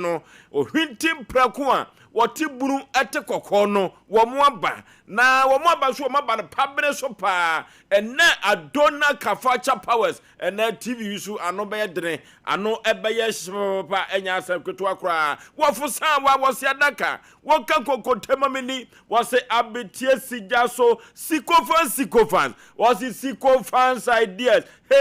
no ohwintim prako a wote bunu ete kokko no wo mo aba na wo mo aba so wo aba no pabere so pa ene adona kafacha powers ene tv su ano be dene ano ebeye pa enya asakweto akra wo fusan wa wo se adaka wo ka kokotema mini wo se abetie sija so sikofans wo se sikofans ideas hey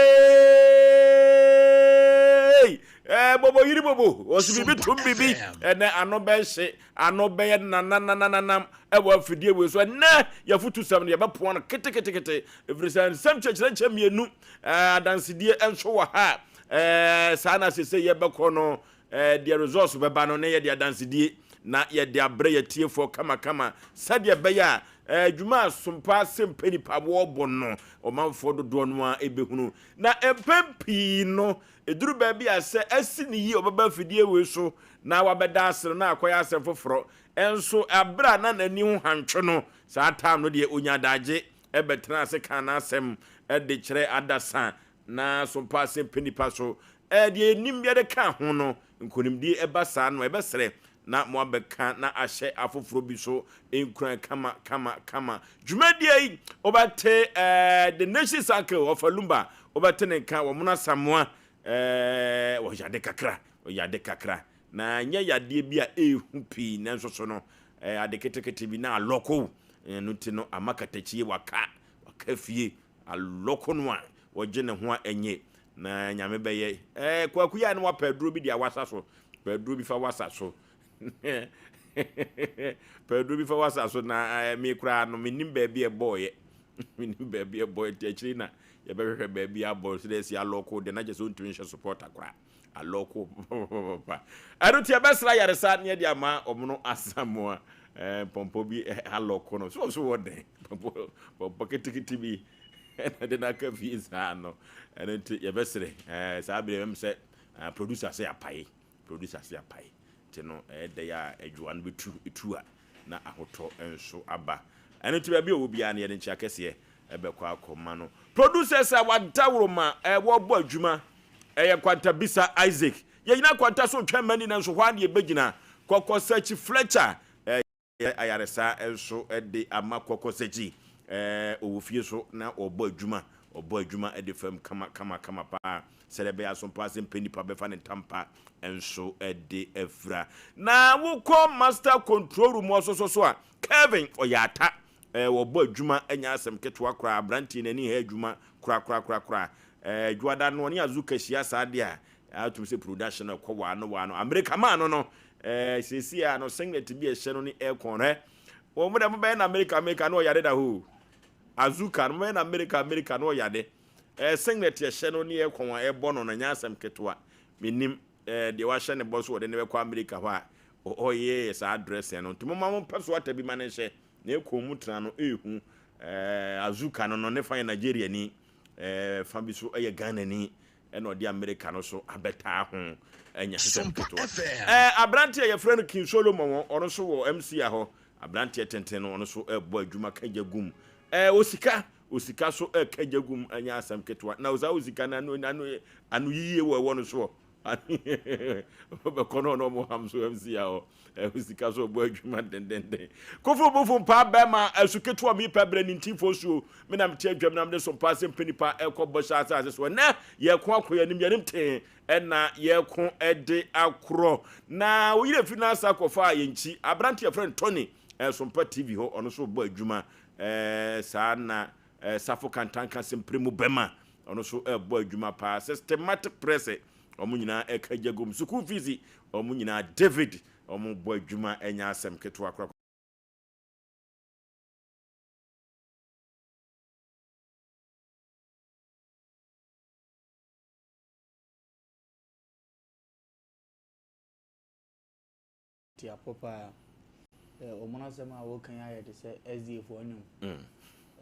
bobo yiri bobo osi bibi tum bibi ene ano be hye ano be nananananam ewo afidie we so ne yafutu sam ne yabepo no kete everysan sam chechire mienu adansidie enso wa ha sana sese yebekọ no the resource beba no ne ye de adansidie na ye de abre ye tiefo kama sade be ya dwuma Sompa Asem Mpe Nipa wo bono omanfo dodo no a ebehunu na empempi no eduru ba bi ase asi ni yi obaba fidie we so na wabeda asere na akoya asem foforo enso abra na nani hu hantwe no saa tam no de onya daje ebetena ase kan na asem de kire adasa na Sompa Asem Mpe Nipa so de enim ye de ka ho no nkonimdi eba saa no ebesere na mo abeka na ahye afoforo bi so enkran kama dwumadie yi obate the nation cycle of Alumba obate ne ka wo mona samoa wo yade kakra na nya yade bi a ehu pi na nso so no ade ketekete bi na aloko no ti no amakatachi waka fie aloko no a wo je ne ho enye na nyame beye kwakuya ne wa pedro bi dia wasa so pedro bi fa wasa so Pedro bi fa wasa so na me kra no menim baabi e boy techiri na ye behwe baabi a boy so dey si aloko de na je so ntumi hwe support akra aloko pa aruti abesra yaresa ne de ama omno asamoa pompo bi aloko no so wode pompo ketikiti bi de na ka fi sa no enti ye besre sa be mem se producer say apai tino de ya adwan betu etua na ahoto enso aba ene ti ba bi obi a na ye nchi akese ebekọ akoma no producers a wadawro ma wo bo adwuma ye kwanta bisa Isaac ye nyina kwanta so twa mani na nso hwa na ye begina kokosachi Fletcher ayaresa enso de ama kokosachi owofie so na obo adwuma de fam kama pa serebe Sompa Asem Mpe Nipa befa ne tampa enso de efra na wukọ master control room so a Kevin oyata wo bo adwuma anya asem ketwa kra branti nani ha adwuma kra juada no ne azuka hia saade a atum se production ko wa no America man no sesi a no singlet bi e hye no ne aircon wo mo da mo be na America no yade da ho azuka no me na America no yade singlet ye hye no ne aircon a ebo no na nya asem ketwa menim de wa hye ne boss wo de ne be kwa America ho a oye sa address no ntumo ma mo peso ata bi ma ne hye na ekomu tra no ehu azuka no ne fa Nigeria ni fa bi so Ghana ni eno de America no so abeta ho enya hyeto abranti ye friend King Solomon ono so wo MC a ho abranti tenten no ono so ebo adwuma kagagum osika so kagagum anya asam ketwa na oza osika na anu yiye wo no so be kono no mo hamso MC a ho osika so ebo adwuma den kofo bofo pa ba ma asuketwa mi pa bra nintifo so me na mte adwam na mde Sompa Asem Mpe Nipa ekọ asa ase so na ye ko akoya nim yanim ten na ye ko ede akro na wo yire finance akofa ye nchi abrante ye friend Tony Sompa TV ho ono so bo adwuma sa na safo kantanka sempremu bema ono so bo adwuma pa systematic press omu nyina ekagagum school fees omu nyina David omu bo adwuma enya asem keto akra tia popa omona sema wo kan ya de se SDF onum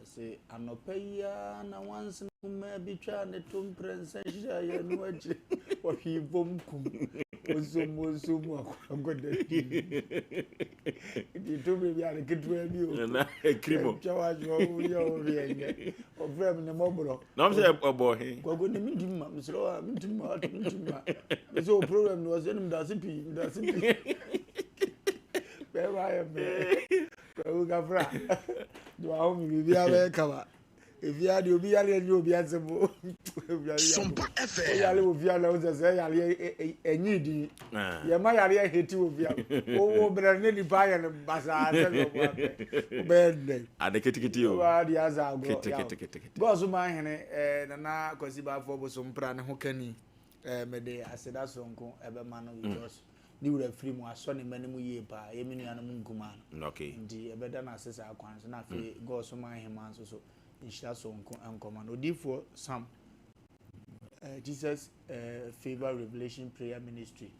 se anopeya na once ma bitwa ne tom prensa ya no aje wo hibom kum Osumu akwagode. It told me I get to you. Na krimo. Chawajo yo rienye. Ofrem ne mobro. Na am say obo he. Kwago ne mindim ma misro mindim ma. So problem was enim da sipi. Be ba be. Kwago gafra. Do a home bi bia be kama. If you had obi yale ni obi ansebo. Sompa FM. Yale obi yale o se yale enyi di. Ye ma yale heti obi. O bra ne ni ba yale basa se no bo. Be Ade ketiketi o. Wa di aza go. Ketiketi. Go so ma hene na kwasi ba fo bo so mpra ne ho kani me de aseda sonko ebe ma no because ni wura free mu aso ne mane mu yie pa ye menu anu nkuma no. Okay. Ndi ebe da na asesa akwan so na fe go so ma hema so Inshira sonko enkoma no for some Jesus favor revelation prayer ministry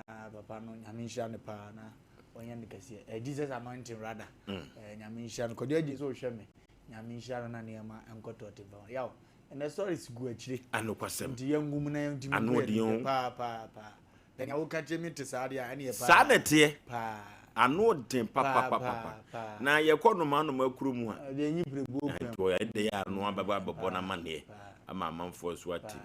papa no nyame nshira ne pa na onye ne kase Jesus anointing rather nyame nshira no kodi agi so hwe me nyame nshira na ne ma enkoto te ba yaw and the story is go achire Anokwasem. ndi yangum na ndi Anodion. Pa then wo ka chemi te sa dia ane pa Sanete. pa Ano den papa na ye kono ma no makuru mu a de nyi prebo to ye de ya no ababa babo na mane ama amanfo so ati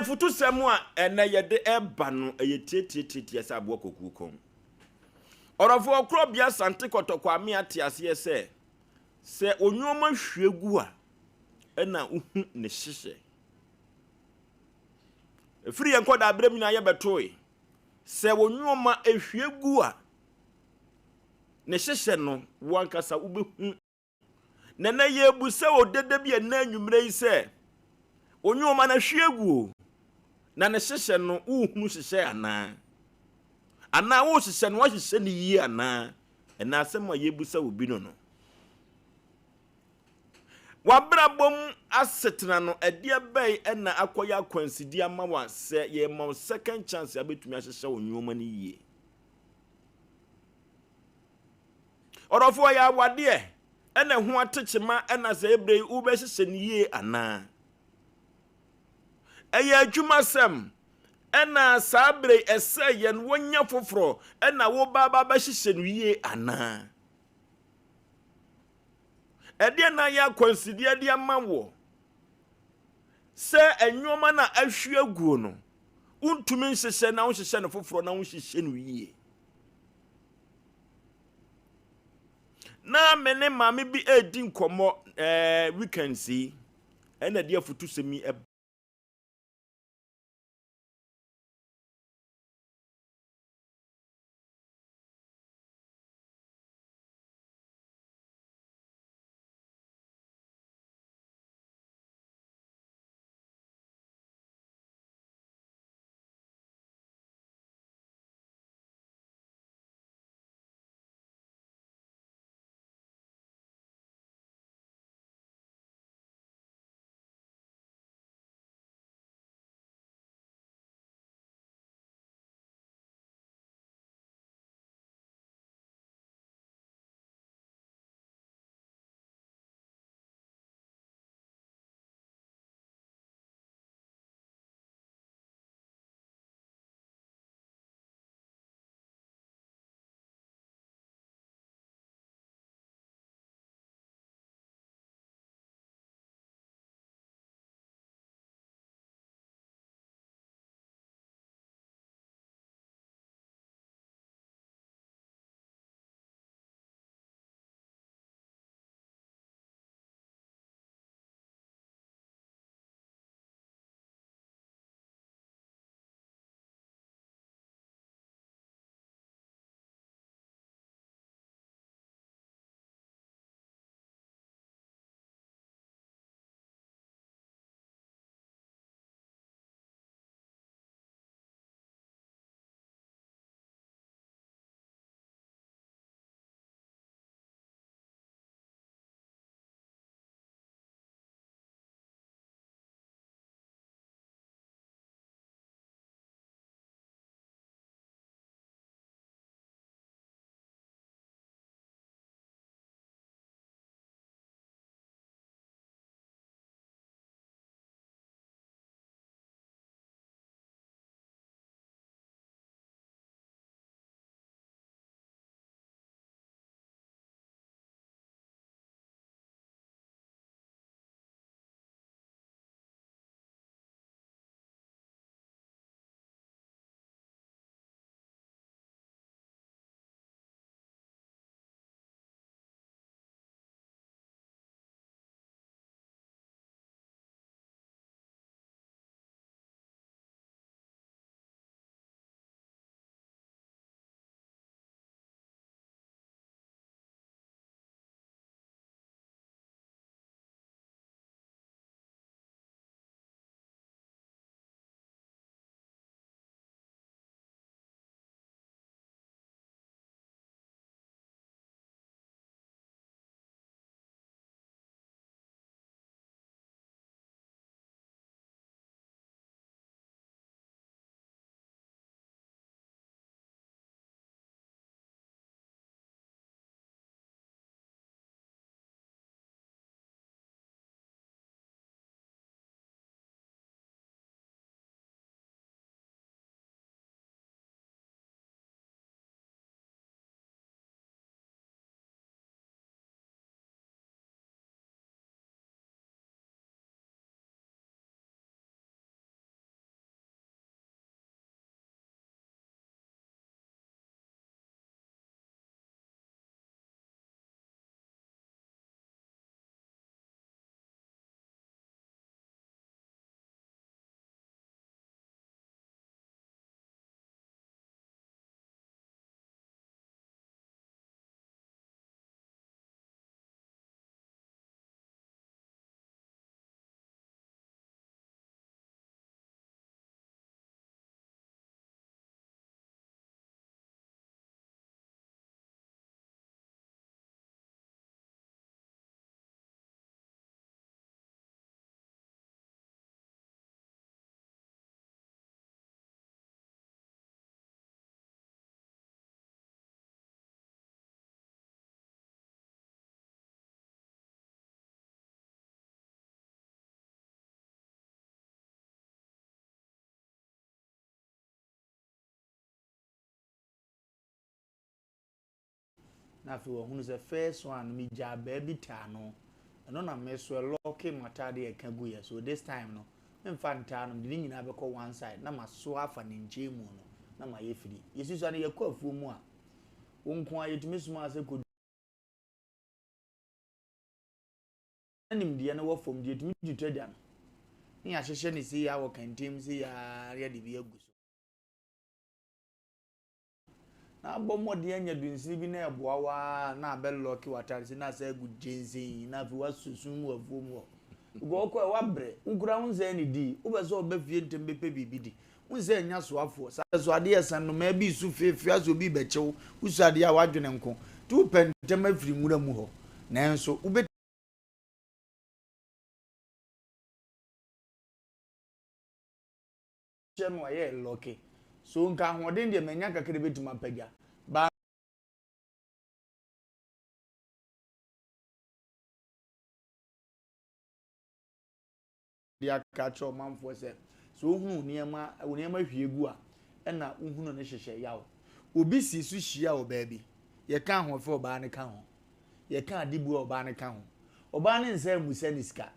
futu semu a na ye de eba no ye tietie sa abo koku kom orofo okrobia sante kotokwa ame ate ase se onwoma hwegu a na uhu ne hyehye efiri ye nkoda abrem na ye betoe se wonwoma ehwiegu a ne hyehye no wankasa ubehu na ye bu se odede bi na anwumre yi se onwoma na hwiegu na ne hyehye no uhu hyehye ana wo hyehye no wa hyehye ne yi ana na asem a ye bu se obi no wabrabom asetena no ede bai na akoya akwansidi ama wa se ye ma second chance abetumi ahyehye onwoma ne yie orofo ya wade na ho atechema na se ebrei ube hyehye ne yie ana eye adwuma sem na sabre ese ye no wonya foforo na wo baba ba hyehye no yie ana ede na ya kwansidie de amawo se enwoma na ahwiaguo no untumi nhyehyɛ na nhyehyɛ no foforo na nhyehyɛ no yie na mene maame bi edi nkomo weekend si ena de afutu semi na fe wo hunu se first one me ja baby ta no no na me so lock matade e ka gu ye so this time no mfa nta no de nyina be ko one side na maso afa ne nche mu no na ma ye firi yesu so na ye ko afuo mu a wonko ayetumi suma ase ko anim de na wo fom de etumi ditwada no ni ahehye ne si ya wo kantem si ya ya de bi agu so na bomode anya dunsi bi na eboawa na abelloki watare si na sa agu jensi na fi wasusun mu afuo mu go ko wa bre ugura hunze ni di ubezo obefie ntembe pe bibi di unze nya so afo sa so ade esan no ma bi su fefia so bi bechew usu ade a wadwene nko tu pentem afiri nwura mu ho nanso ube chenu aye loki so nka hoden de menya kakere betuma pagya ba dia kacho manfo se so hunu niema hwiegu a na hunu ne hyehye yawo obi si su hia o baabi ye ka ho fe oba ne ka ho ye ka adibu oba ne ka ho oba ne nsa musa ni ska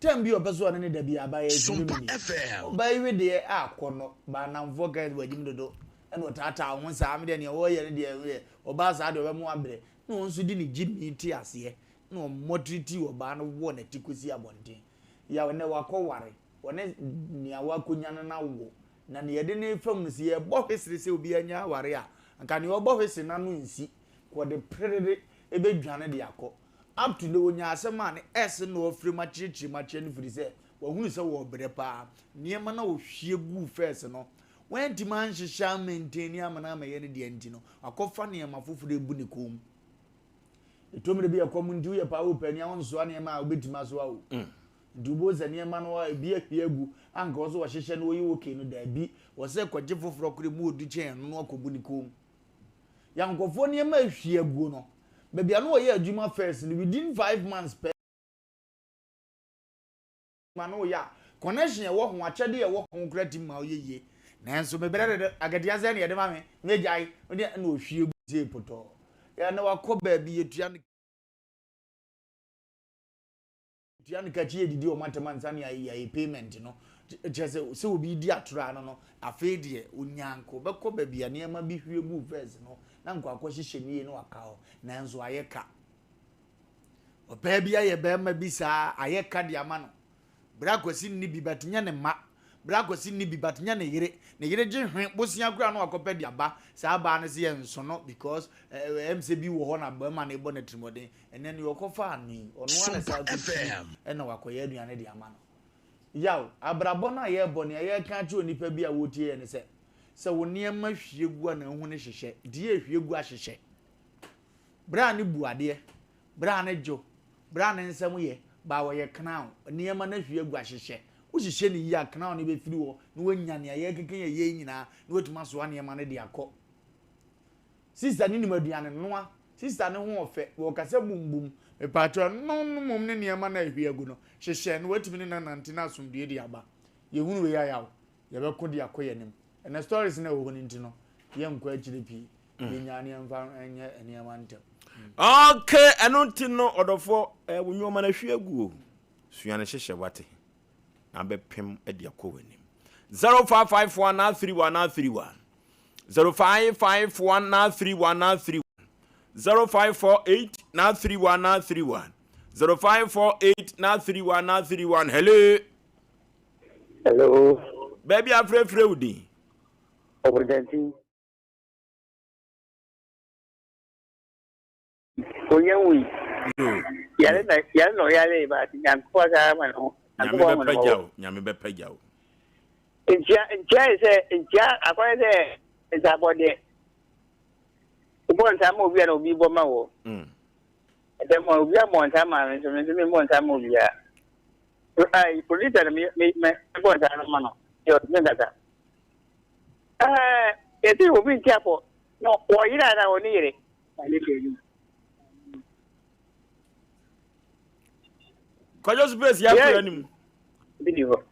tembi obeso ne da bi aba ye Sompa FM. oba yiwe de akono ba namfo ga wajim dodo ene otata ho nsa am de ne wo ye ne de oba sa de obemu abre no nso di ni jimi ti ase no motriti oba no wo na tikosi abonten ya wone wakoware wone nia wakonya na wo na ne yede ne fam no si ye bo hwesere se obi anya ware a anka ne obo hwese na no nsi ko de prere ebe dwane de akọ up to the wonya asema ne es no ofre ma chichi no firi se wo hunu se wo bere pa niema na wo hwie gu first no when ti man hihya maintain amana ma ye ne de anti no akofa niema foforo ebu ne kom etomre bi akom ndi ye pa wo pani awon so niema a obetima so awo dubo za niema no ebi ahwie gu anka wo so wo hihye no yi woke no da bi wo se kwaje foforo kure mu odu chen no akobu ne kom yankofo niema ahwie gu no baby anu oye adwuma first within 5 months per manu ya connection e wo ho achede e wo ho krati ma oyeye nanso me bere agadia ze ne ye de ma me mejai oni na ohwie buzie poto ya na wakọ baabi yetua ne kachi edidi o matemansa ne ya payment no chese se obi di atura no afi de onyanko bekọ baabi ya ne ma bi hwie bu first no na nkwa akohihye nie no akao nanzo ayeka opa bia ye be ma bi sa ayeka de ama no bra kwasi ni bi batnya ne ma bra kwasi ni bi batnya ne yire gye hwe bosia kura no akopa de aba sa aba ne se ye nso no because MCB wo ho na ba ma ne bo na trimoden enen yo kofa ani onu ana sa ena wakoye aduane de ama no yaw abrabo na ye bo ne ye ka chi onipa bi a wotie ye ne se wo niema hwiegu na hu ne hyehye die hwiegu a hyehye bra ne buade bra ne jo bra ne nsam ye ba wo ye kana niema na hwiegu a hyehye wo hyehye ne yi a kana ne be firi wo ne wanya ne ye keke ye nyina ne wetuma so niema ne de akọ sister ni nimaduane noa sister ne ho ofe wo kase bumbum me patro no mum ne niema na hwiegu no hyehye ne wetumi ne nante na asomdue de aba ye hunu we ya yawo ye be ko de akoye nim and stories na wo ni ntino ye nkwa akire pi ye nyane mfa enye eniama ntem okay enontino odofo wonwoma na hwiegu o suane hyehye wate na be pem ade akowanim 0551931931 0551931931 0548931931 0548931931 hello baby afrefre udi Obrigado. Onyewi. Yale no yale ba nyankwa ga ma no. Nyame be pagyaw. Nja akwa se ezabode. Ubon ta mo bia no bi bo ma wo. Ede mo bia mo nta ma so me mo nta mo bia. Ai polita me bo nta ma no. Yo ndata. Eti obi ntiapo no oyira na onire ale keju kwajo space ya kwa nim bidiwo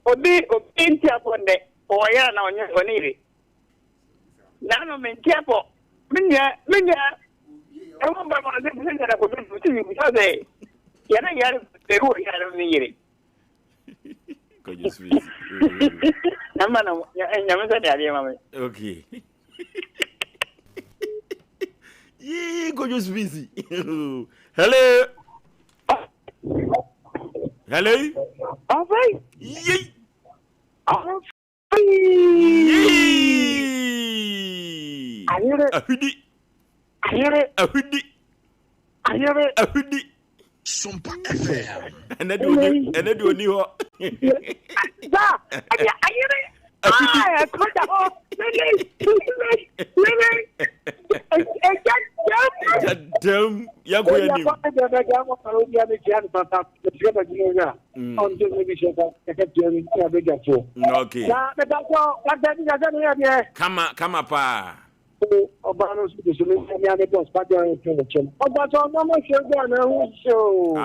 obi ntiapo ne oyira na onire na no me ntiapo Minya. I want my mother to say that I could do you because they. Yana, they were here. Could you speak? Okay. Yee, could you speak? Hello. Hello. All right. Yee. All Yee. I hear it. A hoodie. I hear it. A hoodie. I hear it. A hoodie. Sompa FM. And I do new. I hear it. I put the whole Damn, young okay. Come up, pa. I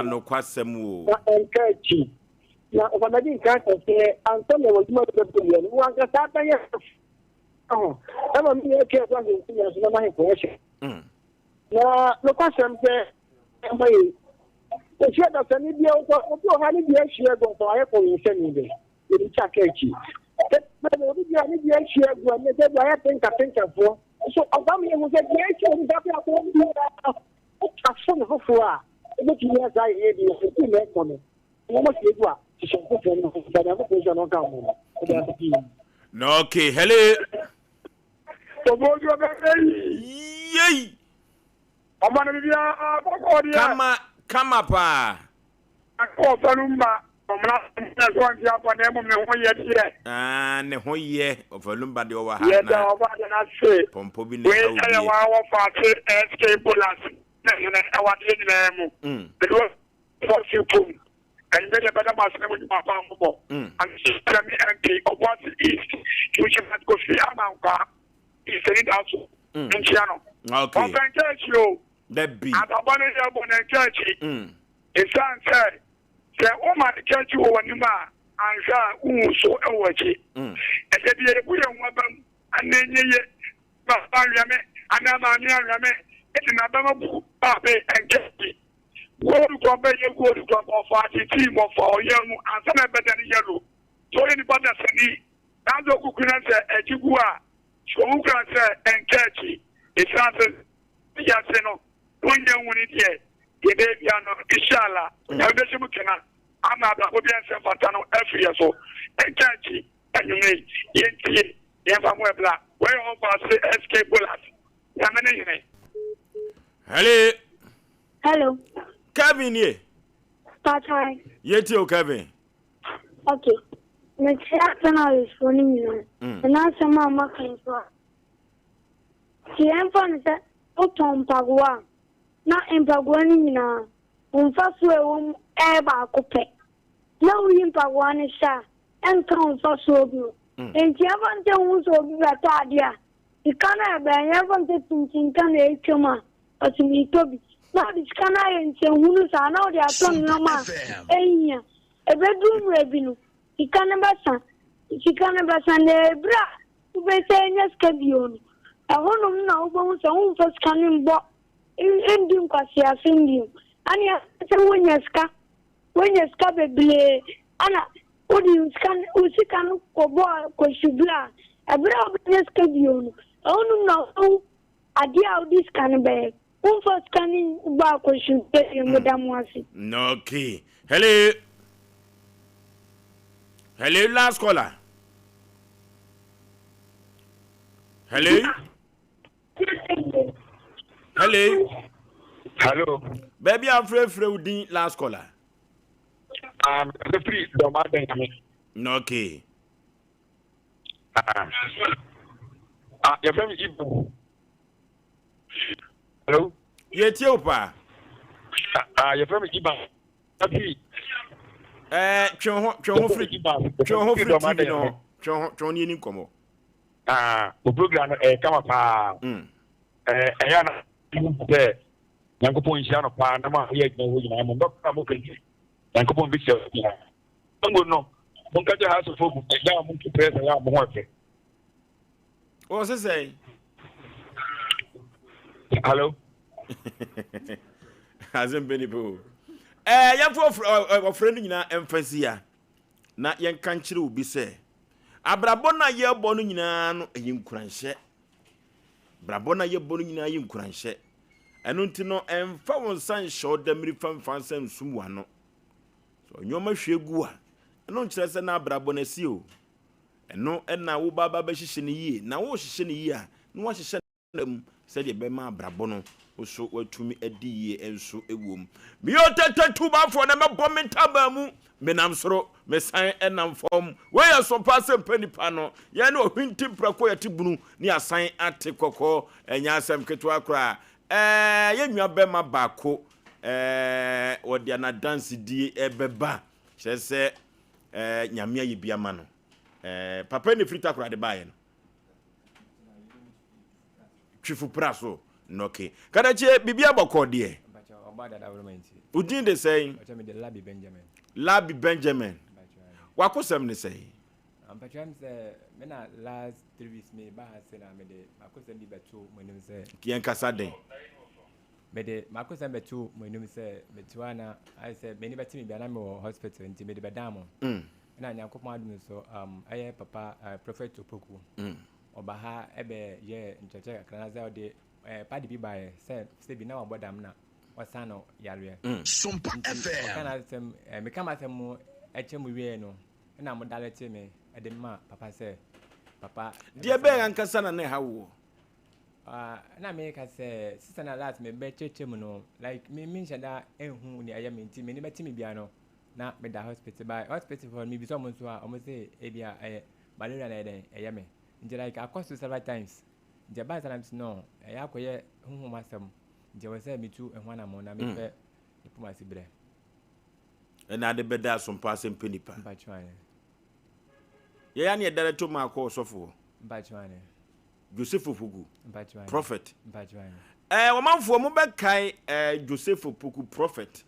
know quite some. Now, if I didn't catch it, and some was not the billion. One can start by yes. Oh, I'm a mere care one in my question. Now, look at some say, the share of the media, how did you share go for Apple in Sunday? In Chakachi. But the media share when they said, I think for. So, Obama was a creation that I saw the floor. But yes, I hear you for me. Almost what? No, okay, hello. Yay! Come up, pa. And the whole year of a lumber de over here. Pompo be and better master with my family. And Sammy MP of what East, which has go see Amanka, is it also in Channel. Okay. I can tell you that be at a bonnet and church. His son said, say, oh my church, you over Numa, and so overchi. And then the William weapon, and then ye, but Rame, and Rame, it's another book, and Jesse. Go to club of party team of our young and some better than yellow. So anybody say, that's a good answer, a Jigua, Shomuka, and Catchy. It's answered, Yaseno, one young one here, the baby, Ishala, Yabeshamukana, I'm not a good answer for Tano every year so, and Catchy, and you may, Yenty, Yamabla, where all of us escape bullets. Yamane. Hello. Hello. Kevin, ye. Hi. Yet, you, Kevin. Okay. My channel is phoning you. And now some mamma came for. She am from the Otom Pagua. Not in Paguani now. First way, ever coupe. No, in Paguani, sir. And come for so good. And you haven't done who's over that idea. You can't have a thinking can come out. But to me, Toby. Now, this can I and say, who are now they are turning on my a bedroom revenue. He can never send. She can never send a bra to be saying yes, Cabion. I want to know bones own first coming box in Duncasia singing. And yes, when you scab a blade, Anna, what do you scan? Usi can go boy, Coshubla, a bra of yes, Cabion. I want to know a dear of this can be. First coming back question, Madame Wasi. No, okay. Hello. Hello, last caller. Hello. Hello. Hello. Baby, I'm free last caller. The free domain. No, okay. Your friend is hello? Yet, you, pa. Your friend is Iban. The program come up. Yankopon Shano Panama, here, I'm not promoting. Yankopon Bishop. No, don't get your house of folk, down monkey press and I'm working. What's it say? Hello. Asem Mpe Nipa. Ya friend nyina emfasia. Na yen kan kire obi se. Abrabọ na ye bọ no nyina no eyinkuranhye. Brabọ na ye bọ no nyina eyinkuranhye. Eno nti no emfa won san hye damiri famfa san sumwa no. So nyoma hwegu a. Eno nkire se na abrabọ na si o. Eno na wo baba ba hyehye ne yie. Na wo hyehye ne yie a, no wa hyehye nam se de be ma abrabọ no. Oso watumi adiye enso ewom mi otatatu bafo na mebɔ mentaba mu menam soro mesan enam fom we ya so Asem Mpe Nipa no ye na ohwinti prako yete bunu ni asan ate kokɔ enya asɛm ketewa kora ye nwa bɛma baako wodi ana dance die ebeba kyerɛ sɛ nyame ayi bia ma no papa ne frita kora de bae no twifu praso okay. Kadache bibia boko de. Udin de say. Labi Benjamin. Wakosem ne say. Ampacham say me na last 3 weeks me ba say na me de makosem bi beto monim say. Kien kasa den. Me de makosem beto monim say metuana I say me ni beti me bia na me hospital nti me de bedam. Na nyankopon adum so aye papa prophet Opoku. Oba ha ebe ye ncheche kakra za de padi bi bae se bi na wabodam na wasano yare Sompa FM kana sem me kama sem mo echem wie no na mo dalete me ede ma papa se papa dia be ankasa na ne hawo na me ka se sister na last me be chechem no like me nshada enhu ni aya me nti me ni beti me bia no na me da hospital by hospital for me bi so mo so a mo se e bia malaria na eden aya me nti like across several times the bad times no ya koye huhu masem je we say me tu ehwa na mo na me pe ipuma sibre na de beda Sompa Asem Mpe Nipa ba chwane ye ya ne dare to ma ko sofo ba chwane Joseph Opoku ba chwane prophet ba chwane wo manfo mo be kai Joseph Opoku prophet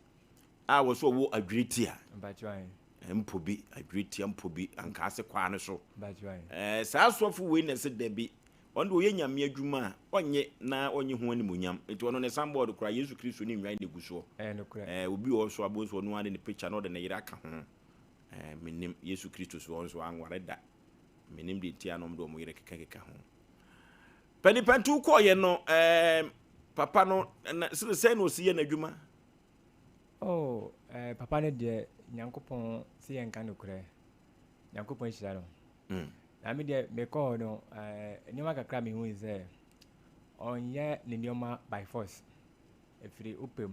a wo so wo adwiritia ba chwane mpobi adwiritia mpobi anka ase kwa ne so ba chwane saa sofo we ne se debi ondo oye nyame adwuma onye na onye ho animonyam enti ono ne sambod kura Yesu Kristo ni nwan ne guso nokura obi wo so aboso no ade ne picture no de ne yira ka ho menim Yesu Kristo so onso anware da menim de tia no mdo mo yire keka ho pani pantu ko ye no papa no se no si ye na adwuma papa ne de nyankopon si ye nka nokura nyankopon hira no na me de me call no nyoma kakra me hu is onye ne nyoma by force efiri opem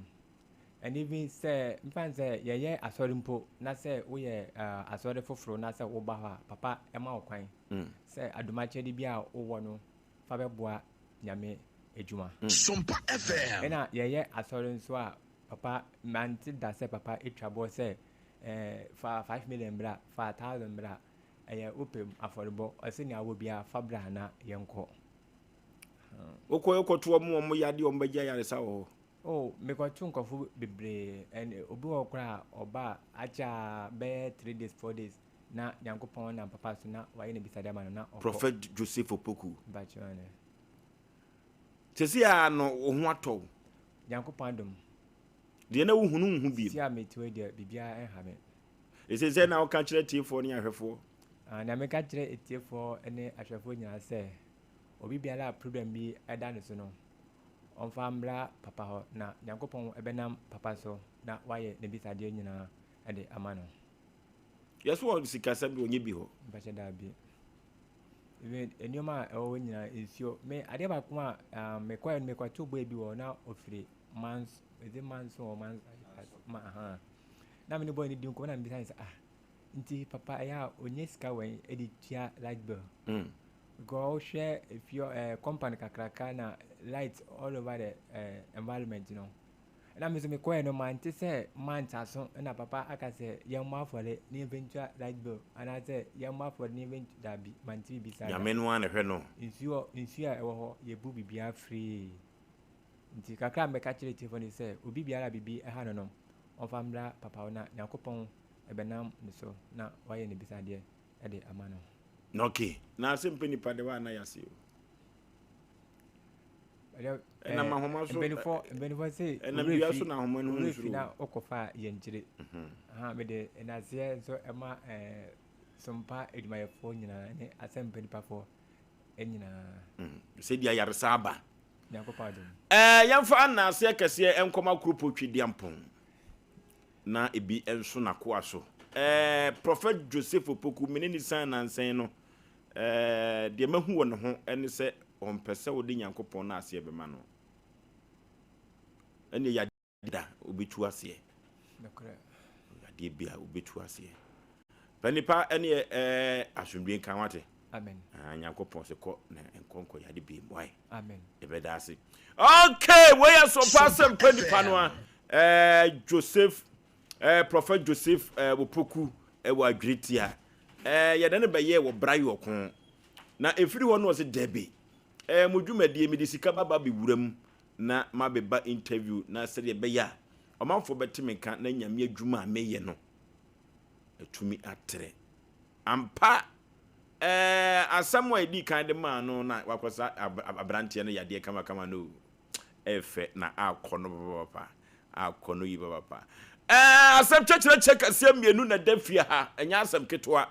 and even say mfan say ye asori mpo na say wo ye asori foforo na say wo ba ha papa e ma okwan say adumache de bia wo no fa beboa nyame ejuma Sompa FM ena ye asori nso a papa manti da say papa etwabo say fa 5 million bra fa 1000 bra opem affordable asini awo bia fabra na yenko okoto mo yade ombaja yare sa o me ko tun kofu bebre and obi okra oba acha be 3 days 4 days na yankopon na papa so na waye ne bisada ma na prophet Joseph Opoku ba chwane tesi a no ho ato yankopon adom de na wo hunu bi si a metwe de bibia enhame ese na o ka kire tifo ni ahwefo na me ka kire etiefo ene ahwefo nyina se obi biala problem bi eda ne so no onfa mbra papa ho na yankopon ebenam papa so na waye ne bisade nyina ede ama no yeso o sikasa bi onye bi ho ba cheda bi even enioma o nyina ensio me ade ba kuma me kwa to boy bi wo na ofiri months or months ma ha na me ne boy ni din ko na me bisa nti papa ya onye ska wen editia light bill go share if your company kakraka na light all over the environment you know na me so me ko no man ti say man taso na papa aka say yam afore ni eventual light bill and say yam afore ni eventual da bi man ti bi sa ya menu an hwe no insure e wo ho ye bu bibia free nti kakra me ka kire telephone say obi biara bibi e ha no no onfamra papa na yakopon ebenam so na waye ne bisade e de amano okay na Asem Mpe Nipa de wa na yase o na mahoma so benefo say na bia so na homa no nsu na okofa yenkyire me de na se so ema sompa edmayefo nyina ne Asem Mpe Nipa fo enyina se dia yaresa aba nyakopa dum yamfa anase kese enkoma krupo twediampon na ebi enso na ko aso Prophet Joseph Opoku menini san nansen no de mahu wo ne ho ene se ompese wo de Nyankopon na ase ebema no ene ya da obetu ase nakra ya de bia obetu ase panipa ene asundwen kan wate amen Nyankopon se ko na enkonko ya de bi moy amen ebeda ase okay we are so Asem Mpe Nipa no Joseph Prophet Joseph Opoku wa Greatia yɛda ne bɛyɛ wɔ brayo kon na efiri hɔ no ɔse debe modwumadie me de sika baba be wuram na ma beba interview na sɛ de bɛyɛ ɔmanfo bɛteme ka na nyame adwuma meyɛ no atumi atre ampa asam wa di kan de ma no na wakosa abrante no yade kama no efe na akono baba akono yi baba asem check asem mienu na dafia ha enya asem ketwa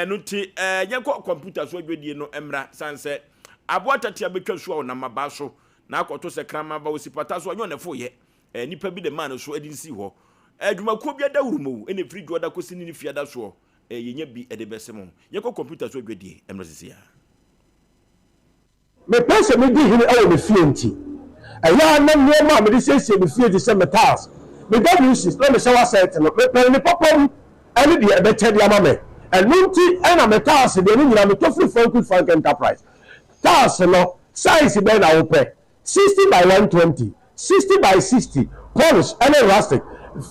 no ti yenko computer so adwedie no emra sanse aboatatia betwa so na maba so na akoto se krama ba osipata so onyo na fo ye nipa bi de man so edinsi ho adwumakuo bi ada wurumo ene free joda kosi ni fiada so yenya bi ede besemo yenko computer so adwedie emra sisia me pese me di hini awo me fienti aya na niema me di sese me fienti se metals me WCs let me show set no me pe ni popom ani de e be chede ama me enunti ana metals de ni nyina me to free Frank Enterprise tas no size be na wo pe 60 by 120 60 by 60 polish and rustic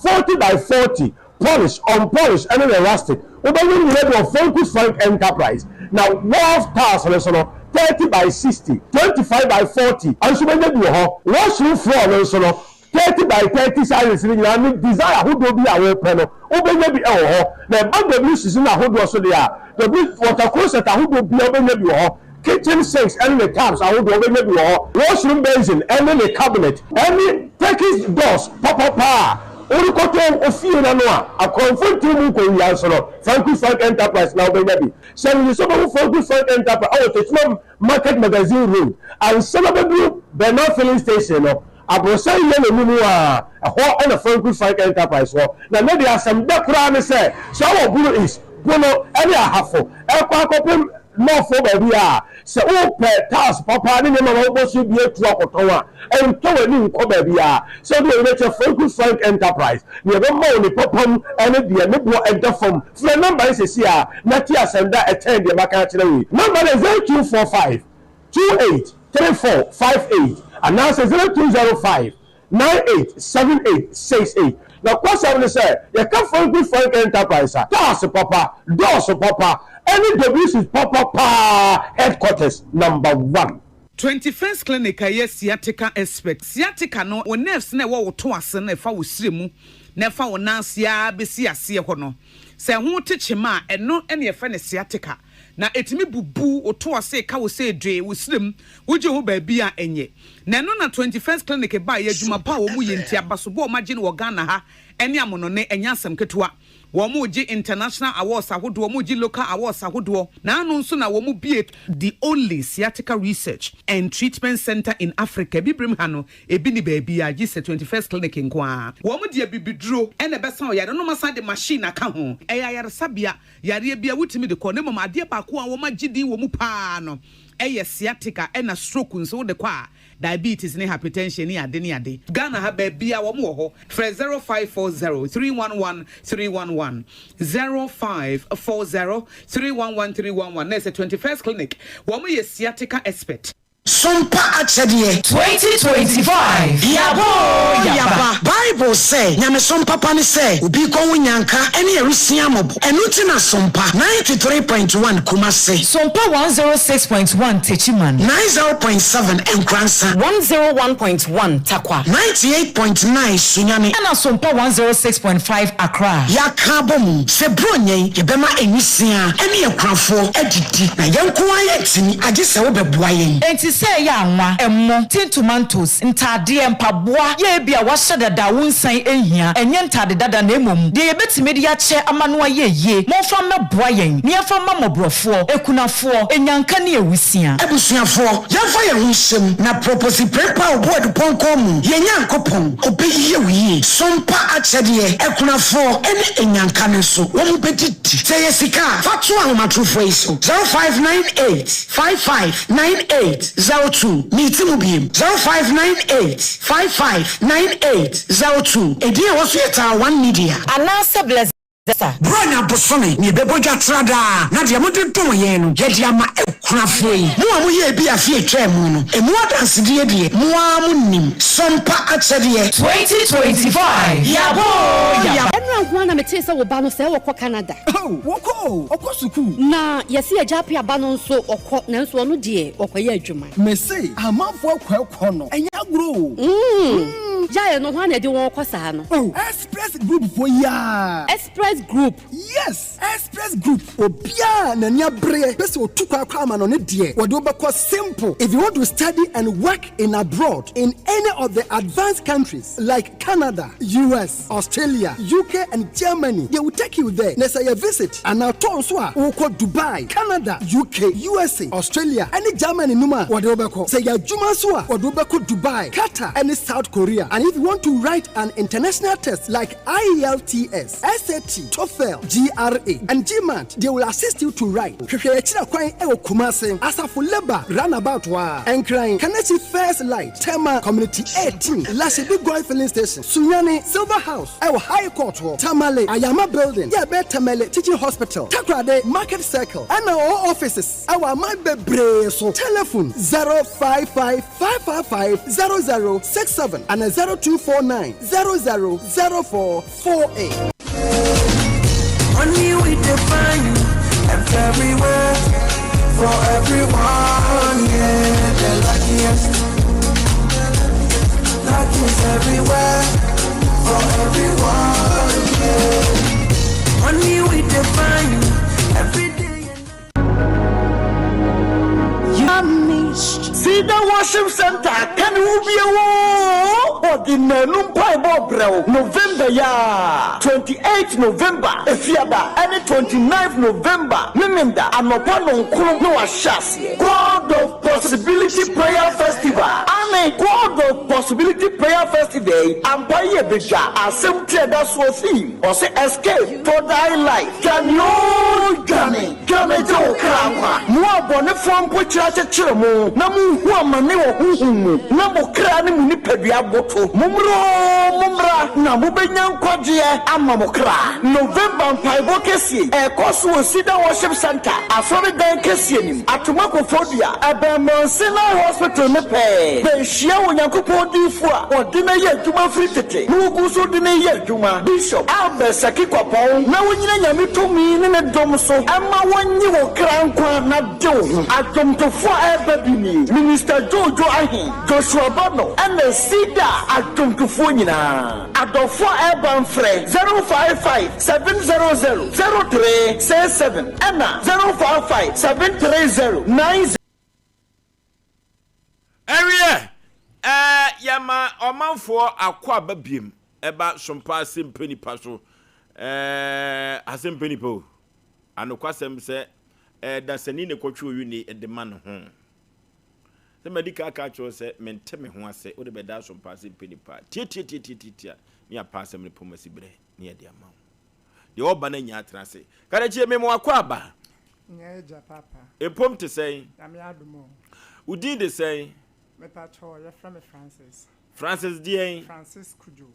40 by 40 polish unpolished and rustic we be ni nyina Frank Enterprise now wall tas no 30 by 60 25 by 40 and so many do ho washroom floor no 30 by 30 size ni na desire who do be awo pe no obenya bi e ho na BWC na hodo so dey the water closet who do be obenya bi ho kitchen sinks and the taps hodo obenya bi ho washroom basin and the cabinet any Turkish doors papa Urukoto ofie na no a comfortable mu ko wiase no Frank Enterprise na obenya bi so you so Frank Enterprise oh to market magazine road and celebrate Bernard filling station no abrosan ye na mu a ho na Frank Enterprise ho na me dey asem da kura ne say so wo buru is bono any ahafo ekwa akopem no for baby a se o pe task papa ne ma wo bosu bi etu akoton a ento wani nko baby a so do we che Frank Enterprise ne be ma oni popom ene de ne bo edafom so number is see a na ti asenda attend de maka kire we number is 0245 283458 and now says 0205 987868. Now, question say you come from Frank Enterprise. That's papa, doors papa, any WC papa headquarters number 1. 21st clinic yes sciatica expert sciatica no o nerves na wo to ase na fa wo siremu na fa wo nansia be si ase ho no se ho techema eno ene fa ne sciatica na etimi bubu o to ase ka wo se dwe wo sirem wo je ho ba bia enye na no na 21st clinic ba ya adwuma pa wo mu yenti abaso bo ma gye no wo Ghana ha ene amono ne enya asem ketewa wo mu gi international awards ahodo wo mu gi local awards ahodo na anu nso na wo mu bie the only sciatica research and treatment center in Africa bibrim ha no ebi ni ba bia gi se 21st clinic nko a wo mu de bibiduro ene besa o yare no masa de machine aka ho yare sabia yare bia wutimi de ko ne mama ade ba ko a wo ma gidi wo mu pa no sciatica ena stroke nso de kwa diabetes ne hypertension ni ade Ghana ha ba bia wo mo ho 0540 311 311 0540 311 311 na 21st clinic wo mo sciatica expert Sompa Achedie 2025 Yaba Bible say nyame sompa pa ne say obi ko wunyanka ene erusia mobo enuti na sompa 93.1 Kumase Sompa 106.1 Techiman 90.7 Enkransa 101.1 Takwa 98.9 Sunyani and Sompa 106.5 Accra Yakabom se bronye yebema enusia ene ekrafo edidi na yenko ayetini age se wo beboa yen enti say ya anwa emmo tin tomatoes ntade mpaboa ye bia wa hyɛ dada wonsan ehia enye ntade dada na emom de yebetime de akyɛ amano ayeye monfa meboa yen ne yafa mamobrofo ekunafo enyanka ne ewusia abusuafo yafa ye hunsem na propose paper board ponko mu yenya nkopon obeyiye wiye sompa akyɛde ekunafo ene enyanka ne so wo mu betiti sɛ yesika fatu ahomatrofo iso 0598559802 mitimu biem 0598559802 edie woso yeta 1 media anasa bless Branya Bosome, ni beboja trada, na dia mode dom yenu, ye dia ma ekunafo yi. Mo amu ye bi afie twa mu no. Emu adanse die die, mo amu nim. Sompa akyede 2025. Yabo. Enra ho na mete se wo ba no se wo kɔ Canada. Oh, woko, okɔsuku. Na yesi ajape aba no nso ɔkɔ, na nso ɔno die ɔkɔyɛ adwuma. Me say, amanfo akɔ no. Enya agro. Jaye no ho na de won kɔ saa no. Oh, Express Group for ya. Express Group. Yes, Express Group. Obia na nya bre. Pese otukwa kwa ama no ne de. Wode obekɔ simple. If you want to study and work in abroad in any of the advanced countries like Canada, US, Australia, UK and Germany, they will take you there. Na say you visit and now turn so a wokɔ Dubai, Canada, UK, USA, Australia, and Germany numa wode obekɔ. Say you adwuma so a wode obekɔ Dubai, Qatar and South Korea. And if you want to write an international test like IELTS, SAT, TOEFL, GRA, and GMAT, they will assist you to write. Asafo Labor Runabout wa Enkran Kanachi First Light Tema Community 18 Lashibi Goy Filling Station Sunyani Silver House Ewo High Court Tamale Ayama Building Yabe Tamale Teaching Hospital Takrade Market Circle and our offices our my bebre so telephone 055-555-0067 and 0249-000448. Money we define everywhere for everyone, yeah, the luckiest everywhere for everyone, yeah. Money we define every day. See the worship center, can you be a war? Or the Menum Bible Brow, November, ya 28th November, Efiaba, and 29th November, Memenda, and Opano Kuno Ashasi, God of Possibility Prayer Festival, and a God of Possibility Prayer Festival, and Paye Beja, Asem Mpe Nipa theme, or say escape for thy life. Can you, Gami, Jo Krama, Mua Bonifam Puchacha Chiramo, Namu, Wamane, Humu, Namu Krani Munipedia Boto, Mumra, Namubenyan Quadia, Amamokra, November, Paibokesi, a Kosu Sida Worship Center, a Florida Kessian, Atumakophobia, a Bamonsina Hospital Nepe, the Shia Yakupo Difua, or Dina Yajuma Fritete, Muguso Dina Yajuma, Bishop, Albert Sakikwapo, Nawina Yamito mean in a domso, Amma one you crown na do, Atom to forever be me, Minister Jojo Ahi, Joshua Bono, and the Sida, Atom to Funina, Atom forever friend, 055-700-0367, Anna, 055-730-90. Area, Yama, or man for a quab beam about Sompa Asem Mpe Nipa so, Asem Mpe Nipa, and the Quasem said, that's an in the culture you need at the man home. The medical culture said, men tell me who I say, what about that Sompa Asem Mpe Nipa? Tia, near Passam the Pomacy Bre, near the amount. The old banana transit. Can I cheer me more quaba? Neja papa. A pom to say, Yamiadumo. Who did they say? Me patrol, your friend Francis. Francis dear. Francis Kuju.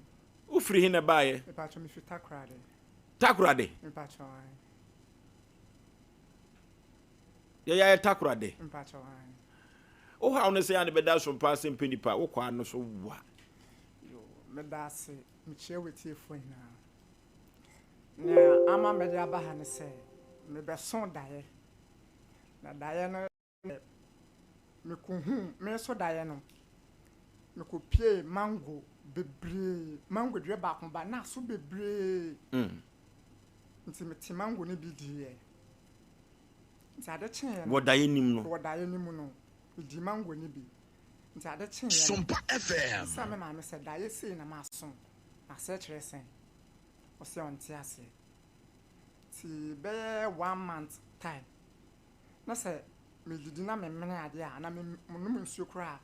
Who free him a buyer? Me patrol me for Takrade. Takrade? Me patrol. Yeah, Takrade. Me patrol. Oh, how to say I never dash from passing Mpe Nipa. Oh, I know so what? Yo, me that's it. Me share with you for now. Yeah, I'm a media bahane say. Me be son daye. Na daye no me kuhu me so daye no. Me ko pie mango bebre. Mango dwe ba ko ba na so bebre. Nti me ti mango ne bi die. Nti ade chen no. What daye nim no. What daye nim no. di mango ni bi nti ade chen Sompa FM sa me ma me se da ye sei na ma so na se kire sen o se on ti ase ti be 1 month time na se me didi na me mene ade a na me num nsuo kura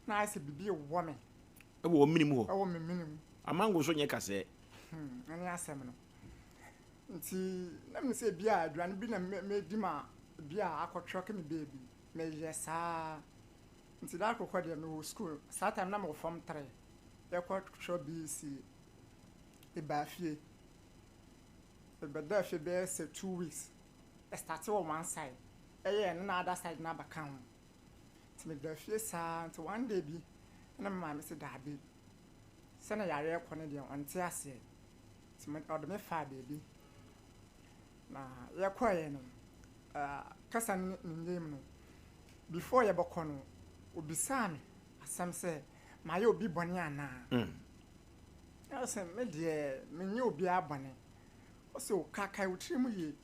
na ase bibi wo me e wo minimu ho e wo me minimu amango so nye kase ani asem no nti na me se bia aduane bi na me di ma bia akotro ke me baby me yesa nti da akokɔ de me wo school saa time na me form 3 e kotro bi si e ba fie e ba da fie be say 2 weeks e start on one side e na other side na ba kan nti me da fie saa nti one day bi na me me se da bi se na yare kɔ ne de on ti ase nti me ɔde me fa baby na ye kɔye no kasa ni name no before ye bɔkɔ no obisa me asam se ma ye obi bɔne ana asem me de me nye obi abɔne o se o kaka o trimu ye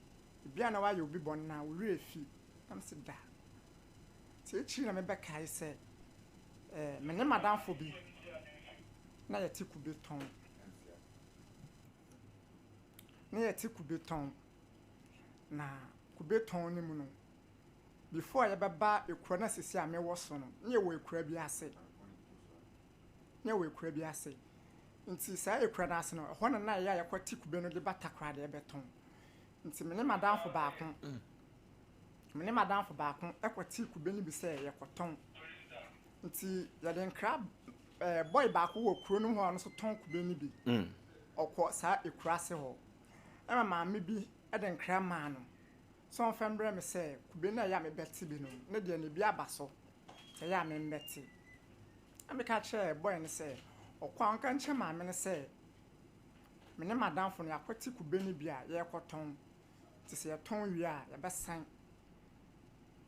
bia na wa ye obi bɔne na o refi am se da se chi na me be kai se me ne madam fo bi na ye ti kube ton na ye ti kube ton na kube ton ni mu no before ye beba ekura na sisi a me wo so no ne ye wo ekura bi ase ne wo ekura bi ase nti sa ekura na ase no ho na ya ye kwati kube no de batakra de beton nti me ne madam fo baako ekwati kube ni bi se ye koton nti ya de nkra boy baako wo kuro no ho no so ton kube ni bi okọ sa ekura ase ho ama maame bi e de nkra ma no so on fembre me say kube na ya me beti bi no ne de ne bi abaso e ya me mbeti ameka che boy ne say okwa anka nche ma me ne say me ne madam fo no akwati kube ni bi a ye koton ti se ton wi a ya besan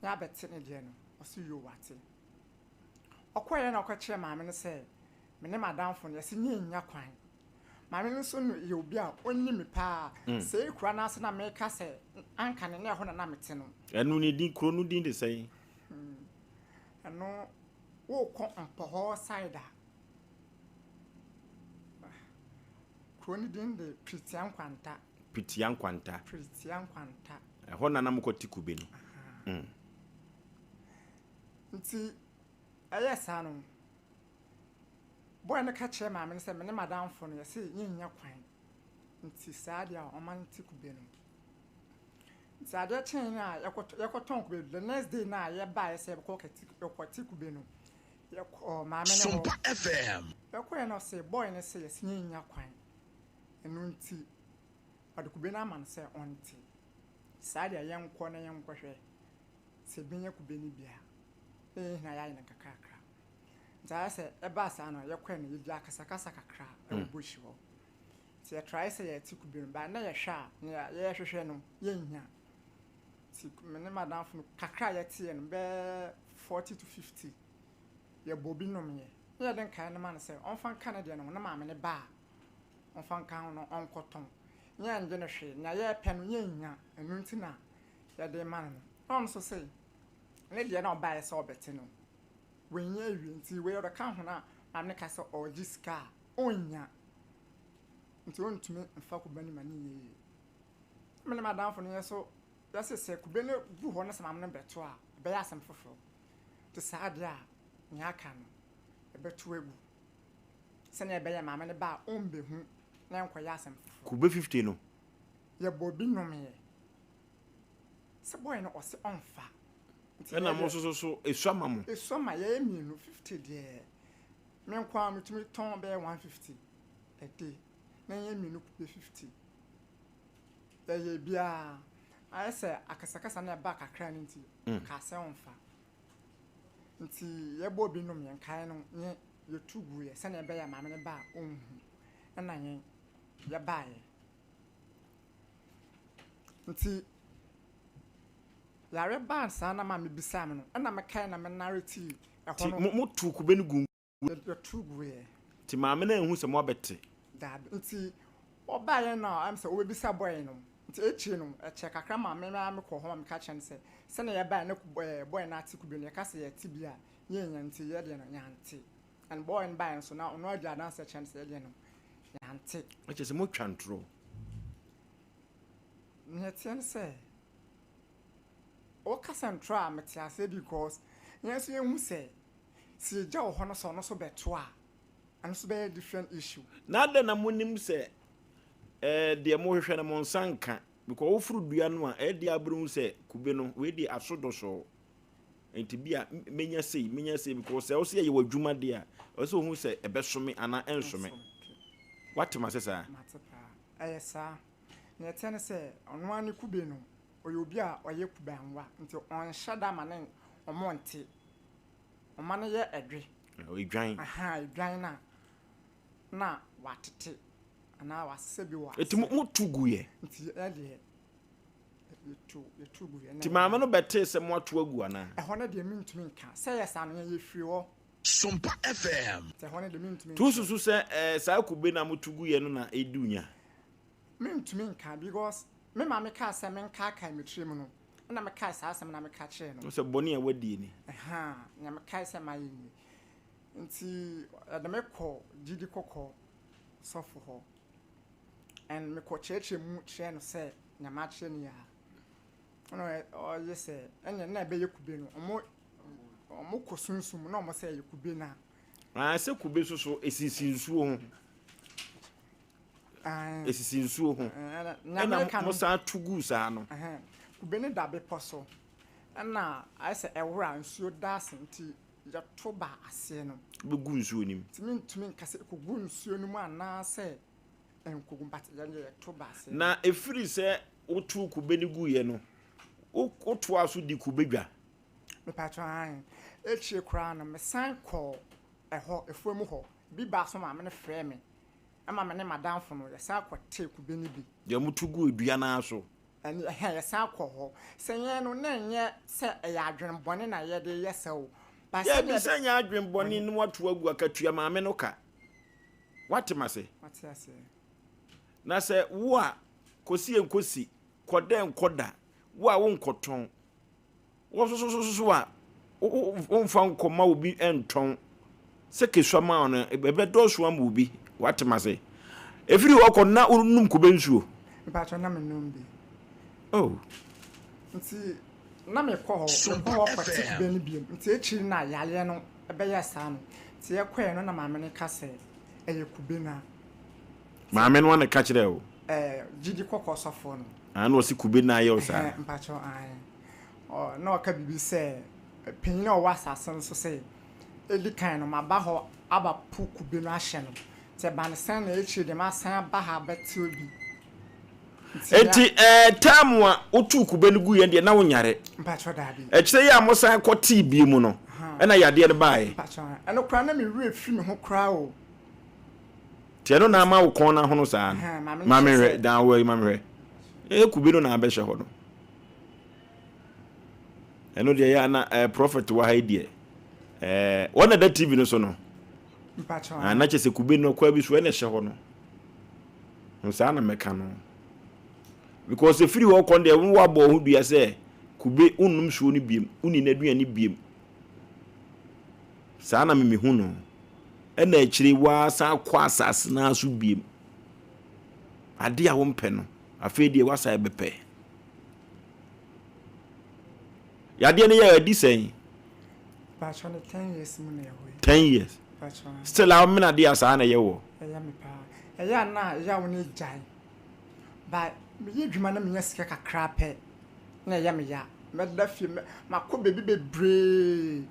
ya beti ne de no o si yo wate okwa ye na okwa che ma me ne say me ne madam fo no ya se nya kwan maame nso no ye obi a onni me pa se ekura na ase na me ka se anka ne na ho na mete no enu ni din kro no din de sei eno wo ko ampo side a kro ni din de Pritian kwanta ho na na mko tikube no nti ayesa no boy na ka che maame ne se me ne madam fo no ye se nya kwan nti saade a o man tikube no saade chen na yakoton kube the next day na ye ba ye se ko tikube no ye ko maame ne ho Sompa FM ye ko na se boy ne se ye se nya kwan enu nti adukube na man se onti saade a ye nko na ye nkohwe se binya kube ni bia na ya ina kakaka se eba sa no ye kwa ne ye akasa kakra e boshi wo se ye try se ye tikube ba na ye hwa ne ye hwehwe no ye nya ti me ne madam fo kakra ye tie no be 40 to 50 ye bobi no me ye den kan na man se on fan Canada no na ma me ne ba on fan kan no on koton nya nje ne hwe na ye pe no ye nya enu ntina ye den man no on so say ne de na ba ye se obeti no when ye nti we your ka ho na amne ka se ojiska onya nti ontumi mfa ko bani mani ye mele madam fo ne so ya se kube ne bu ho na se mamne beto a be ya asem foforo to saade a nya ka no e beto egu se na e be ya mamne ba ombe hu na enko ya asem foforo kube 50 no ye bobi no me se boy no o se onfa ena mo so esua mamu esua ma ye mienu 50 de me nkwa metumi ton be 150 a day na ye mienu be 50 ye bia I say akasakasa na ba kakra nti ka se onfa nti ye bobi no me nkan no ye tugu ye se na be ya maame ne ba onhu na ye ya ba ye nti yare ban sa na ma me bisa me no na me kai na me narrative ti mo tu kube no gun ye tugu ye ti maame na ehu se mo bete da nti oba ye na am say o bisa boy no echi no eche kakra ma me ko ho me ka chen se na ye ba na boy na ati kube ne ka se ye ti bia ye nyanti ye de no nyanti and boy and by so na ono adwa na se chen se ye de no nyanti eche se mo twantro me tien se o ka centro a me tia se because yes ye hu se si ja ho no so beto a and so be different issue na de na monim se de mo hwehwe na mo nsanka because ofuru dua no a de abru se kube no we di asodo so enti bia menya sei because o se ye wadwuma de a o se hu se ebesome ana ensome what ma se sa sa ne tene se ono ani kube no oyobi a oye kube anwa nti on shada ma ne omonte o ma ne ye edwe o idwan idwan na watete ana wasebi wa eti mo tuguye nti de tuguye ti maama no bete se mo atu agu ana ho na de mintumi nka se yesa no ye firi ho Sompa FM te ho na de mintumi tu susu se sa kube na mo tuguye no na edunya mintumi nka because me ma me ka se me nka ka metrim no na me ka sa asem na me ka kire no se boni a wadi ni na me ka se ma yi nti da me ko gidi kokko sofo ho and me ko cheche mu che no se na ma che ni ya ono o ye se enya na be yekube no omo ko sunsum na omo se yekube na se kube so esisi nsuo ho esisi nsuo ho na mo sa tugu sa no kube ne da be poso na ai se ewura nsuo das nti ya toba ase no be gu nsuo nim timi nkase ko gu nsuo nim ana se enkogu mbate ya toba ase na efiri se otu kube ni gu ye no otu aso di kube dwa me patro an echi kra no me san ko eho efuemu ho bi ba so ma me ne frɛ me ama me ne madamfo no ya san ko te kube ni bi ya mutugu edua na aso ani ya san ko ho senye no na nye se ya adwen bone na ye de yesawo ba se ya senya adwen bone no watu agu akatua ma me no ka wate mase na se wo a kosi enkosi koden koda wo a wo nkoton wo so a wo mfa nkoma obi enton se keswa ma ono ebe doso am obi wate mase efiri wo ko na unum kube nsuo ba cho na me num bi oh nti na me ko ho ko pati be ni bi nti echi na yale no ebe ya sa no ti e kwe no na ma me ne kase eye kube na maame no na ka kire o gidi kokko sofo no ana o si kube na ye o sa mpacho an o na ka bibi se pinyi na o wasasen so se eli kan no ma ba ho aba pu kube no ahye no te ban san na echi de ma san ba ha beti obi enti tamwa otu kube no gu ye de na wonyare mpacho dabi kire ya mo san ko ti bi mu no na yade ne bae mpacho eno kra na me wi fi me ho kra o tieno na ma wo kon na hono saa mame re dan wo mame re kube no na abehye ho no eno de ya na prophet wa haidie wona da tv no so no mpacho na chese kube no kwa bi so ene hye ho no saa na meka no because efiri wo kon de wo abo ho dua se kube unum so ni biem uni na dua ni biem saa na me hu no ena ekiri wa sa kwa asase na so biem ade a wo mpe no afedi wa sa ebepe yade ne ya adi sen mpacho ne 10 years mu na yeho 10 years mpacho still am na dia sa na yewo eya me pa eya na ya wo ne jai ba me yedwuma na me nyasika kakra pe na eya me ya me da fi ma ko bebi bebre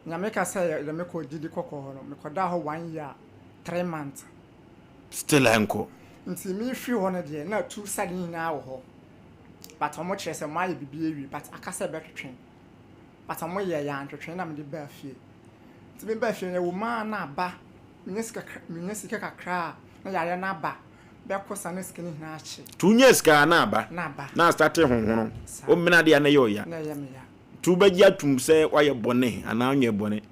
nyame ka say le me ko didi kokko no me ko da ho 1 year 3 months still enko nti me fi ho na de na 2 sadi na wo ho but omo kire se ma ye bibi ewi but akase betwetwen but omo ye ya antwetwen na me de ba fie nti me ba fie ye wo ma na ba me nyasika kakra na yare na ba be ko sa na skini na achi 2 years ka na ba na start honhono o mena de na ye oya na ye me ya tu bagya tum se waye bone ana onye bone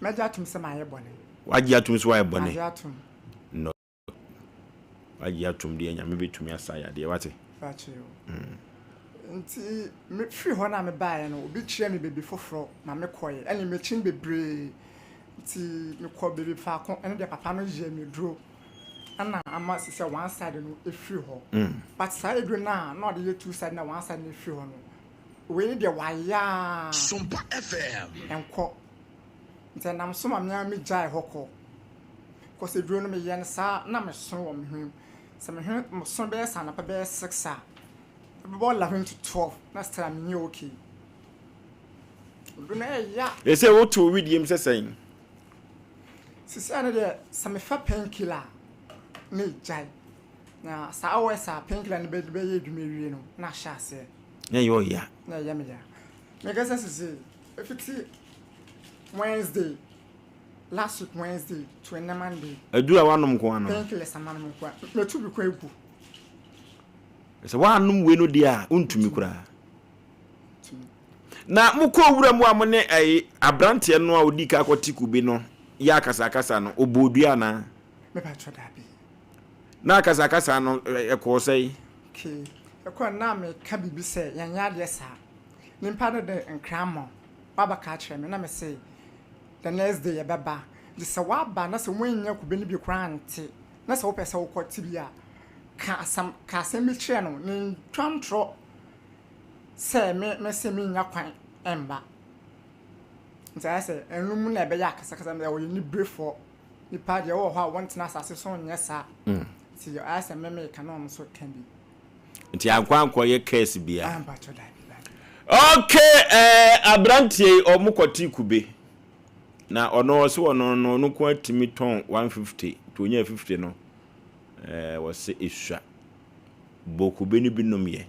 meja tum se ma ye bone wagya tum se waye bone meja tum no waji atum de nya me betumi asaya de wate Pacho. Nti me free ho na me bae no obi kire me bebi foforo ma me koye ene me chin bebre nti me ko bebi fa ko ene de papa no je me duro ana ama se one side no e free ho but side do na de two side na one side no e free ho no we de waya Sompa FM enko nti na so ma me jai hoko ko se duro no me yen sa na me so wo me hwem se me hwem mo so be sa na pa be 6 a about 11 to 12 next time you okay do na ya they say what to read him saying sisa na de some fa painkiller na jai na sa awe sa painkiller na be ye dwumewie no na sha se na yo ya na ya me ya me ga say if it's Wednesday last week Wednesday to Monday adura wanom ko ano painkiller sama no ko me tu bi ko egu se wanum we no dia untumi kura na mukọ wura mu amne ai abrante no a odi ka akoti kube no ya kasa no obodua na me ba choda bi na kasa no ekọ sei ke ekọ na me ka bibi se yanya de sa nimpa no de nkramo baba ka kire me na me say the next day ya baba de se wa ba na se wanya kube ni bi kura ante na se wo pese wo kwoti bi a ka asem bi kire no ni twantro se me se mi nya kwan emba nta se enum na be ya kasa me wo ni brefo ni pa de wo ho a want na asase so nya sa ti yo asem me ka no so kan bi nti ankwa ye case bia amba choda okay abrantie omukoti kube na ono so ono no ko atimi ton 150 to nya 50 no wose esua bokube ni binom ye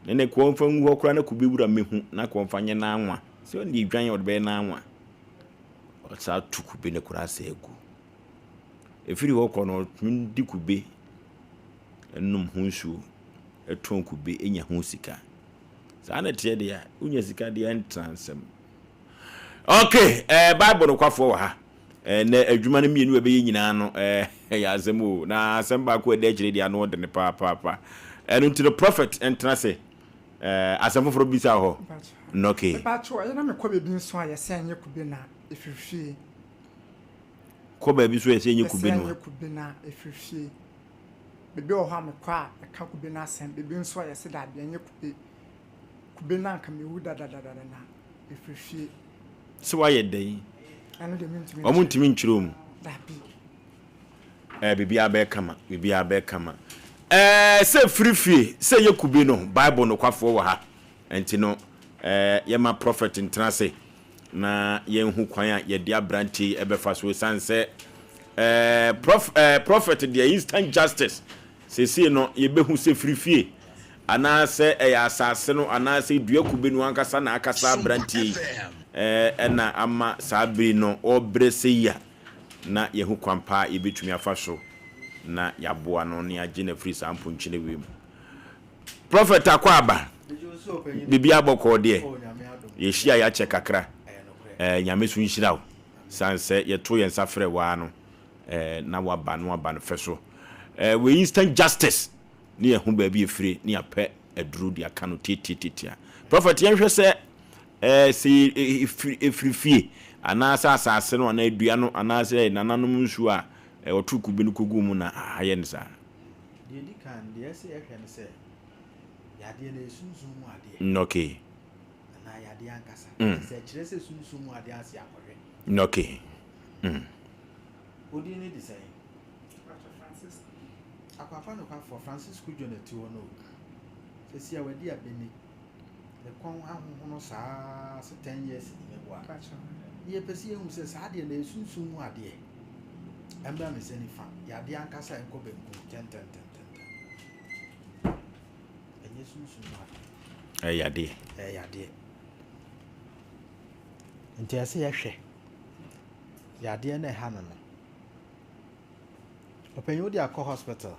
nene ko mfa ngu okra na kube wura mehu na ko mfa nye na anwa se on di dwan odbe na anwa o sa tukube ne kura sa egu efiri ho ko no ndi kube enum hunsu eton kube enya hu sika sa na tie de ya unya sika de entransem okay bible no kwafo wa ha na adwuma no mienu ebe nyina no ya asem na asem ba ko de kire de ano de ne pa enu to the prophet entra se asem foforo bisa ho no okay pa cho ya na me ko be bi nso a yese anye kube na efifie ko ba bi so yese anye kube no anye kube na efifie bebe o ha me kwa ka kube na asem bebe nso a yese da anye kube na nka me wuda da na efifie so why ye dey anu de mintimi omuntimi nchiro mu dabi bibia be kama se frifie se ye kube no bible no kwafo wa ha enti no ye ma prophet ntrase na ye hu kwan a ye dia branti ebefa so sanse prophet dia instant justice se no ye behu se frifie ana se ya asase no ana se dua kube no ankasa na akasa branti ena ama sabri no obrese ya na yehu kwampa ibetumi afaso na yaboa no ne age na free sampo nchine wem prophet akwaba bibia boko de ye hia ya che kakra nyame so nhirawo sanse ye to ye nsafre wa no na waba no feso we instant justice ne yehu ba bi efire ne apɛ aduru dia kanu tititia prophet yenhwe se si efrifie anasa asase no na adua no anasa nananom nsu a otuku bi no kogu mu na aye ne sa de di kan de ese ehwe ne se yade na esunsun mu ade okay na yade ankasa se kire se sunsun mu ade ase akohwe okay odi ni design Francis akwafa no kwa for Francis kujo na ti wono se sia wadi abeni the kon ahuno saa 10 years ni wa ye pesi ehun se saa de na esunsun mu ade embra me se ni fa ya de ankasa enko benku ten enye sunsun mu ade ya de nti ase ye hwe ya de na ha no openyo di akọ hospital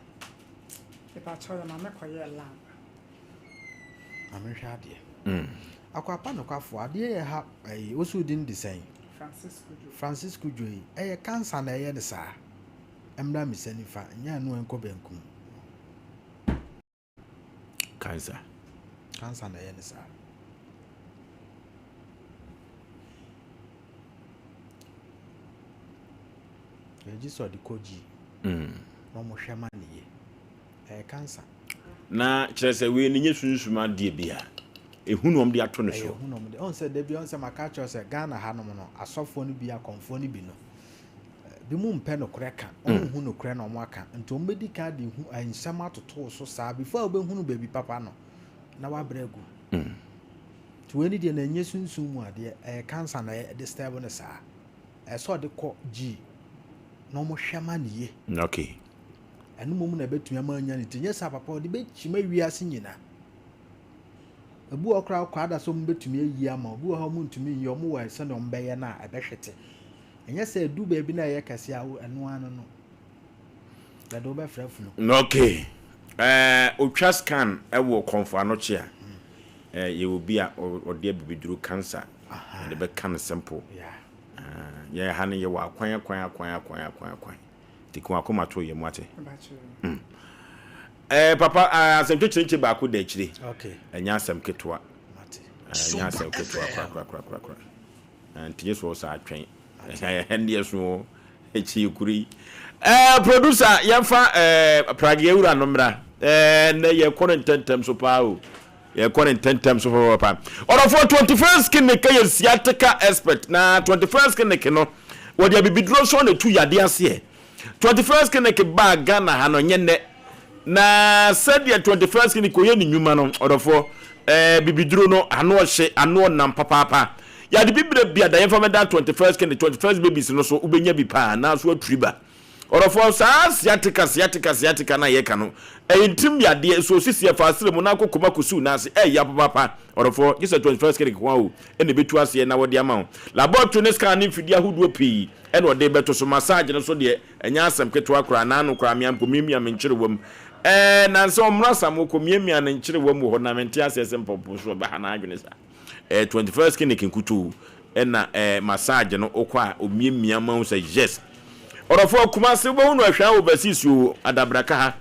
e pa choya ma me koye lab amehwa ade akwapa no kwafo ade ye ha osu din design Francis Kujo cancer na ye ne sa emra mi senifa nya no enko benkum cancer na yen sa eji so de koji no mo hwema ne cancer na kyerese we ni nyesunsuma de bia ehunom de ato no so ehunom de on se de bi on se maka cho se Ghana hanom no asofo no bi akonfo no bi no bi mu mpe no koreka on hu no kore no mo aka nto mbedi ka de hu ansam atoto so saa before obehu no baby papa no na wa bregu to weni de na nyesunsun mu ade cancer na disturb no saa so de ko g no mo hwema ne ye okay enu mum na betumi amanya ne tinye sa papa de bechima wiase nyina ebu okra kwa da so mbetumi ayi ama obu ho mu ntumi yo mu wa se no mbeye na ebehwete enye se du ba bi na ye kase awo enu anu no da do be frafunu okay otwa scan ewo konfa no chia ye obi a ode bibiduru cancer de be can simple ye ha ne ye wa kwan tikwa akoma to ye muate papa asem twetwe ba ko da akire okay enya asem ketwa enya asem ketwa kwa antinye so sa atwen hende so echi kuri producer yamfa prage ewura no mra na ye korententem so pa o ye korententem so papa oro for 21st clinic ye siateka expert na 21st clinic no wodi abibidro so na tu yade ase 21st clinic ba Ghana ha no nyene na said ya 21st clinic ko ye ni nyuma no oro for bibidro no ano hye ano nam papa ya de bibire bia da yemfa meda 21st clinic 21st babies no so ubenya bi pa na so aturiba oro for sa siateka na ye ka no entim ya de so sisi ya fasire mu na akokoma kusu na ase ya papa oro for just 21st clinic kwa o ene betu ase na wode ama laboratory ne scan mfidi ahodo pi ene wode beto so massage no so de enya asem keto akora na anu kora miam komimia menkyere wom na so omrasa mo komimia na nkyere wom ho na mente ase sempopo so ba na adwene sa 21st clinic nkutu ena massage no okwa omimia ma so yes orofo kuma se bo nu ahwa obasisiu adabraka ha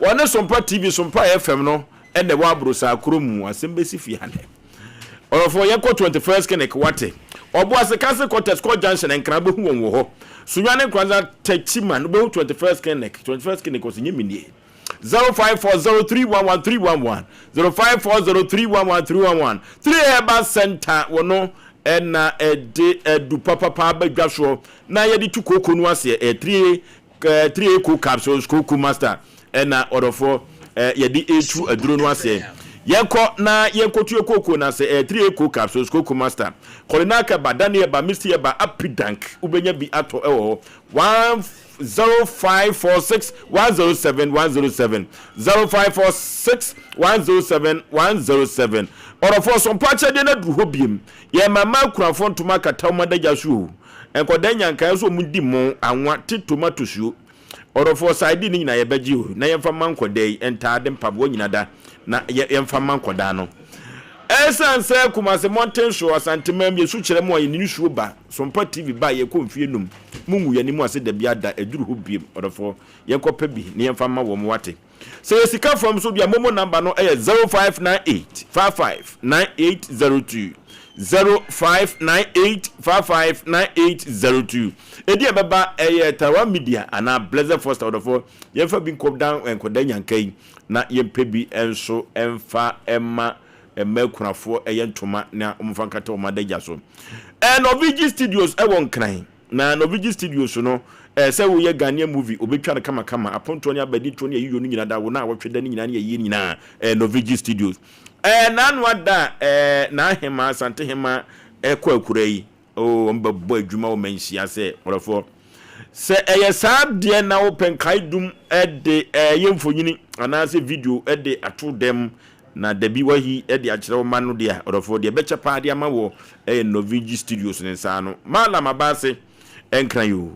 wona Sompa TV Sompa FM no ene wa abrosa kromu asembesi fi hane orofo yeko 21st clinic wate obo asekase contest ko junction enkra be hu won ho sunwane kwanza techima no be 21st clinic osinye minie 0540311311 0540311311 3 eba center wono ena edu papa badwaso na yedi tu koko no ase 3 eco capsules koko master ena orofo yedi etu aduro no ase yenko tu koko na ase 3 eco capsules koko master kolinaka badane ba misti ba apidank ubenya bi ato ewo 0546 107 107 0546 107 107 orofo Sompa chede na du hobiem ye mama kurafo ntoma kata madaja su enkoda nkan so mudi mo anwa ti tomato su orofo side ni nyina ye baji o na ye mfa mankodai entade mpabo nyina da na ye mfa mankoda no esanse kumase mountain show asantemam ye su kire mo ye ni su ba Sompa TV ba ye ko mfie num mungu ye ni mu ase da bia da eduru hobiem orofo ye kopa bi ne ye mfa ma wo mo wate say sika from so bia momo number no 0598559802 0598559802 edi baba Tawa Media ana Blessed Foster orofo ye fa bi kom down enkoda nyankai na ye pebi enso emfa emma kunafo ntoma na umfa nkata o madaja so Novigi Studios won kran na Novigi Studios no se wo ye Ghanaian movie obetwa na kama aponto ni abadi to ni yiyo nyina da wo na wotweda ni nyina na ye nyina Novigi Studios na anwada na hema sante hema ekwa akurai o mbabo adwuma o manhia se orofo se sa de na wo penkai dum de yemfonyini ana se video de ato dem na debi wahi de akire ma no de orofo de beche pa de ama wo Novigi Studios ne sa no mala mabase enkran yo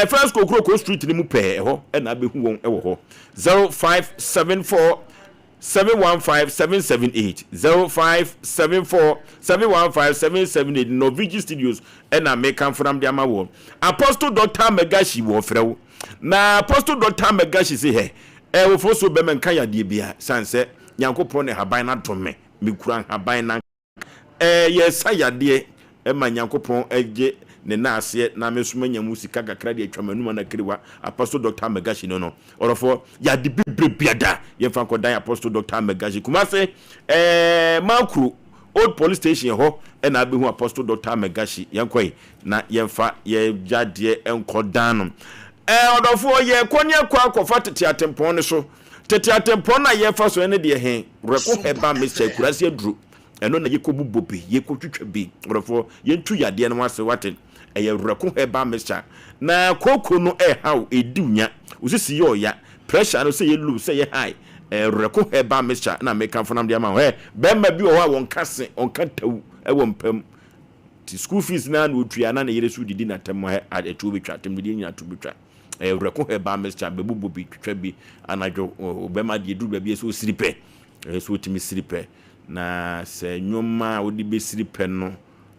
first Kokroko street ni mu pe ho na be hu won e wo ho 0574 715 778 0574 Novigi Studios na make am from the amawo Apostle Dr. Megashi wo frew na Apostle Dr. Megashi say he Oforisuo be menka yade bia sanse Nyankopon ne haban na dome me kura haban na yes yade ma Nyankopon eje ne na ase na mesuma nyamu sika kakra de atwamanuma na kiriwa Apostle Dr. Megashi no orofo yade biada ye fa kodan Apostle Dr. Megashi kuma se makru old police station ho and I be who Apostle Dr. Megashi yankoi na yemfa ye jade enkodan no odofo ye konya kwa kofa tete atempon ne so tete atempon na ye fa so ene de he reko heba Mr. Kurasi aduru eno na ye kobubo bi ye kotwetwa bi odofo ye ntu yade no wase waten eye reko heba Mr. na koko no haw edunya usisi yo ya pressure no say ye low say ye high reko heba Mr. na make for nam de ma he bemma bi o wa won kase on kantawu ewo mpam ti school fees na no tua na yere su didi na tem he atu betwa tem didi nya atu betwa reko heba Mr. bebubo bi twetwa bi anajo obema de du ba bi so siripe so timi siripe na se nyoma odi be siripe no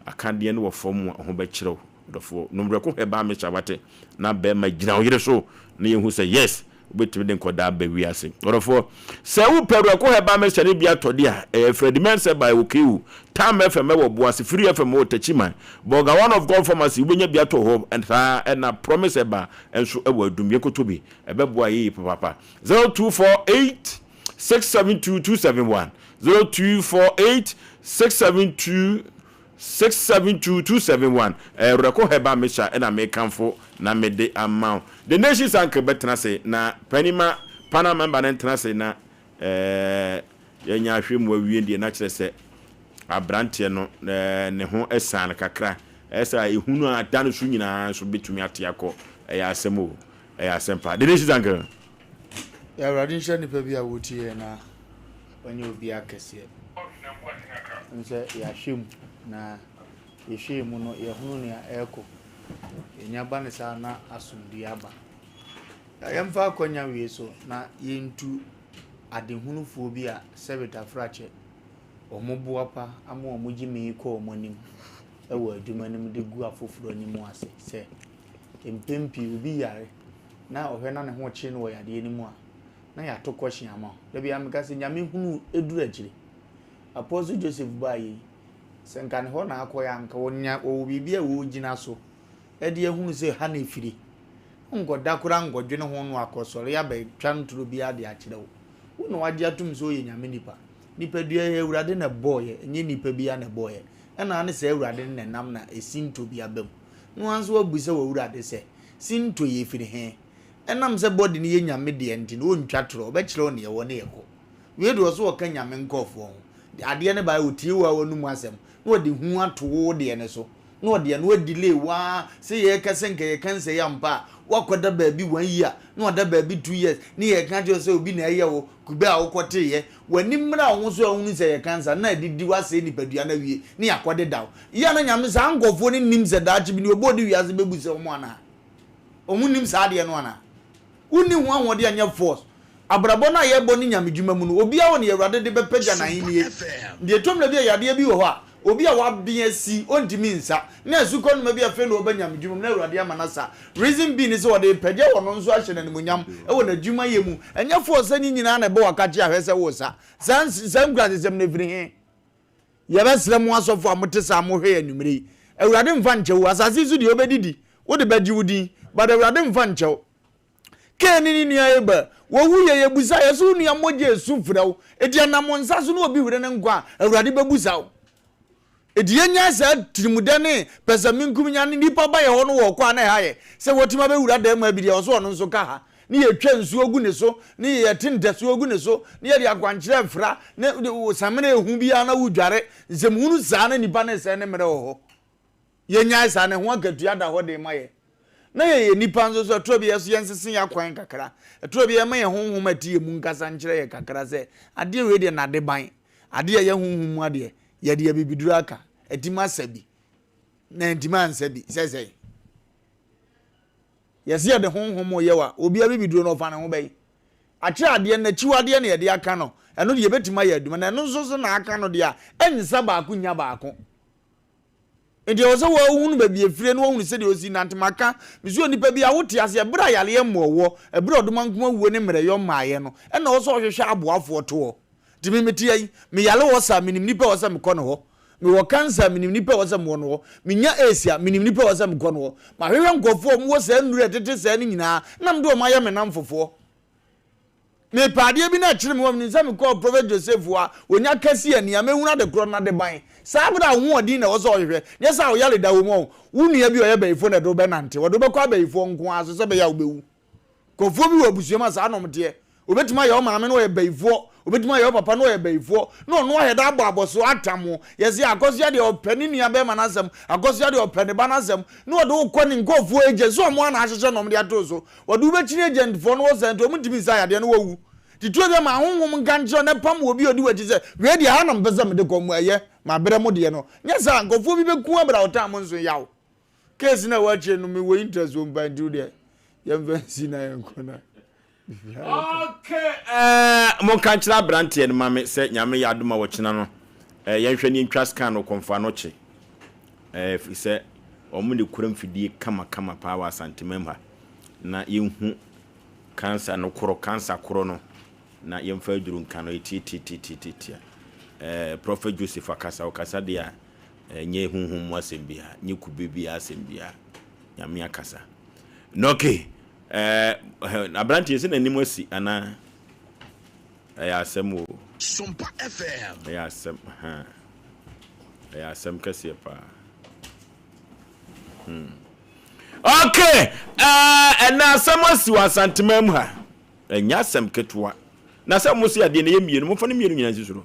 akade no wo fom ho be kirew dofo no reko heba Mr. wate na bema gina yere so na yehu say yes obetimi den koda ba wi ase dofo se wo peru reko heba Mr. ne bia tode a Fred Mense by Okewu Tam FM wo boase Free FM wo tachima boga one of God pharmacy ubenya bia to ho and na promise eba enso ewo adum yekotobi ebeboa yi papa 0248 672 0248 672 reko heba Mr. na mekanfo na mede amount the nations anke betena say na panima pana member na tena say na yenya hwemu awie die na kire say abrante no ne ho esan kakra esa ehunu adan so nyina so betumi atiako ya asemo ya asempa the nations anke ya radin nipa bi a wotie na onye obi akese nse ya hwem na yehwemu no yehunu ne eko enya ba ne sa na asumdi aba yemfa akonya wie so na yentu adehunufuo bi a sebita frache omoboa pa ama omugime ko omonim ewo adumanim de gu afoforo animu ase se empempi obi yare na ohwe na ne ho chi no yade animu a na ya to kwhye ama da bia meka se nyame hunu eduru agire Apostle Joseph bayi senkan ho na akoya nka wonya o bibia wo gina so ede ehunu se ha na efiri ngoda kura ngodwene ho no akosore ya ba twanturo bia de akire wo no wagye atum so ye nyame nipa dua ye urade na boye enye nipa bia na boye ena ne se urade ne nam na esinto bia bam no anso abusa wo urade se sinto ye firi he enam se body ne ye nyame de enti no ntwatoro obekire ne ye wo ne ye ko we do so oka nyame nkofo ade ne ba otiwa wonu mu asem no de hu ato de ne so no de no delay wa se ye kase nka ye kanse ya mpa wakoda baabi 1 year no da baabi 2 years ni ye kan je se obi na ye wo kube a wokote ye wani mra wo so ahunu se ye kansa na didi wa se ni padua na wie ni akode daw ya na nyame sa ngofo ni nim se da chi bi ni obodi wi ase bebu se omo ana omu nim sa de no ana uni hu ahode anya force abrabo na ye bo ni nyame dwuma mu no obi a woni Awurade de bepeja na yin ye de tom na bi yade bi wo ho a obi a wabia si ontimi nsa na asuko no ma bi afa no obanyam dwuma na Awurade amanasa reason be ni so de peja wo no nso ahye na munyam e wo na dwuma ye mu enya fo sa ni nyina na be wakaje ahwese wo sa san grade sem na firi he ye be sra mu asofo amotesa amohwe anumre Awurade mfa nchewo asase su de obedidi wo de baji wudi but Awurade mfa nchewo keni ni nua eba wo wuye ye busa ye so nua moje esu frew edi na mo nsa so no obi wure ne nkwa Awurade bebusa wo edi enya sa tirimude ne pesa minkum nya ne nipa ba ye ho no wo kwa na ha ye se wotima be wura da ma bi de so no nso ka ha ni ye twa nsu ogu ne so ni ye tinde so ogu ne so ni ye de akwankyere fra ne samene ehu bia na wudware zemhunu sa na nipa ne se ne mere ho ye nya sa ne ho akatua da ho de ma ye na ye nipa nso so tro bi yeso yensese ya kwan kakra tro bi ye ma ye honhom atie mu nkasa nkyere ye kakra se ade we de na de ban ade ye honhom mu ade ye de bibiduru aka etima sabi na etima ansabi sese yesi ye de honhom ye wa obi abibiduru no fa ne ho bai akye ade na chiwade na ye de aka no eno de ye betima ye aduma na eno nso so na aka no de a ensa ba ko nya ba ko Enti o se wo hunu ba bi efire no hunu se de osi nantemaka mizu onipa bi a wote ase bra yale emmowo ebra odoma nkoma wuo ne mreyo maaye no e na wo so hwehwe aboafo to timi meti yi me yale wo sa minim nipa wo sa me kono ho me wo cancer minim nipa wo sa me wono ho me nya asia minim nipa wo sa me kono ho ma hwehwe nkofo mo wo sa nure tete sa ni nyina na mdo ma ya me namfofo me paade bi na kire me wo me nsa me call prophet Joseph wa onya kasi ania me huna de kro na de ban sabra ho odin na wo so hwehwe ne sa wo yale da wo mo wunua bi oye bayifo na do be nante wo do be kwa bayifo nko aso se be ya wo bewu kofo bi wo busuama sa anomde obetima ya o maame no ye bayifo obetima ya o papa no ye bayifo no no he da aboaboso atamo yesi akosia de opani nia be manasem akosia de opani banasem no wo do ko ni nkofo eje so mo na ahyehe no mde atoso wo do be chire agent fo no wo sento mu timi sa ya de no wu tituo be ma honhom ganjo ne pam obi odi wati se we de ha no mbeza de komu aye ma bere mo de no nyesa nkofo bi be ku abra otam nso yawo case na wa chire no me we interest on bandu de yemvansi na yankona. Okay, mon kanchira brante en mame se nyame ya adoma wo china no yenhwe ni ntwa scan no konfa no che fi se omu ne kuram fidie kama power santimem ha na yenhu cancer no koro cancer koro no na yemfa duru nka no titi prophet Joseph akasa okasa dia nye hunhum wasembia nye kubebia asembia nyame akasa no okay Abranti yesi na nimwasi ana Asem o Sompa FM Asem Asem kase pa Okay na Asem asi wa santemam ha enya Asem ketwa na Asem musi ade na yemienu mo fa ne mienu nyina sisuro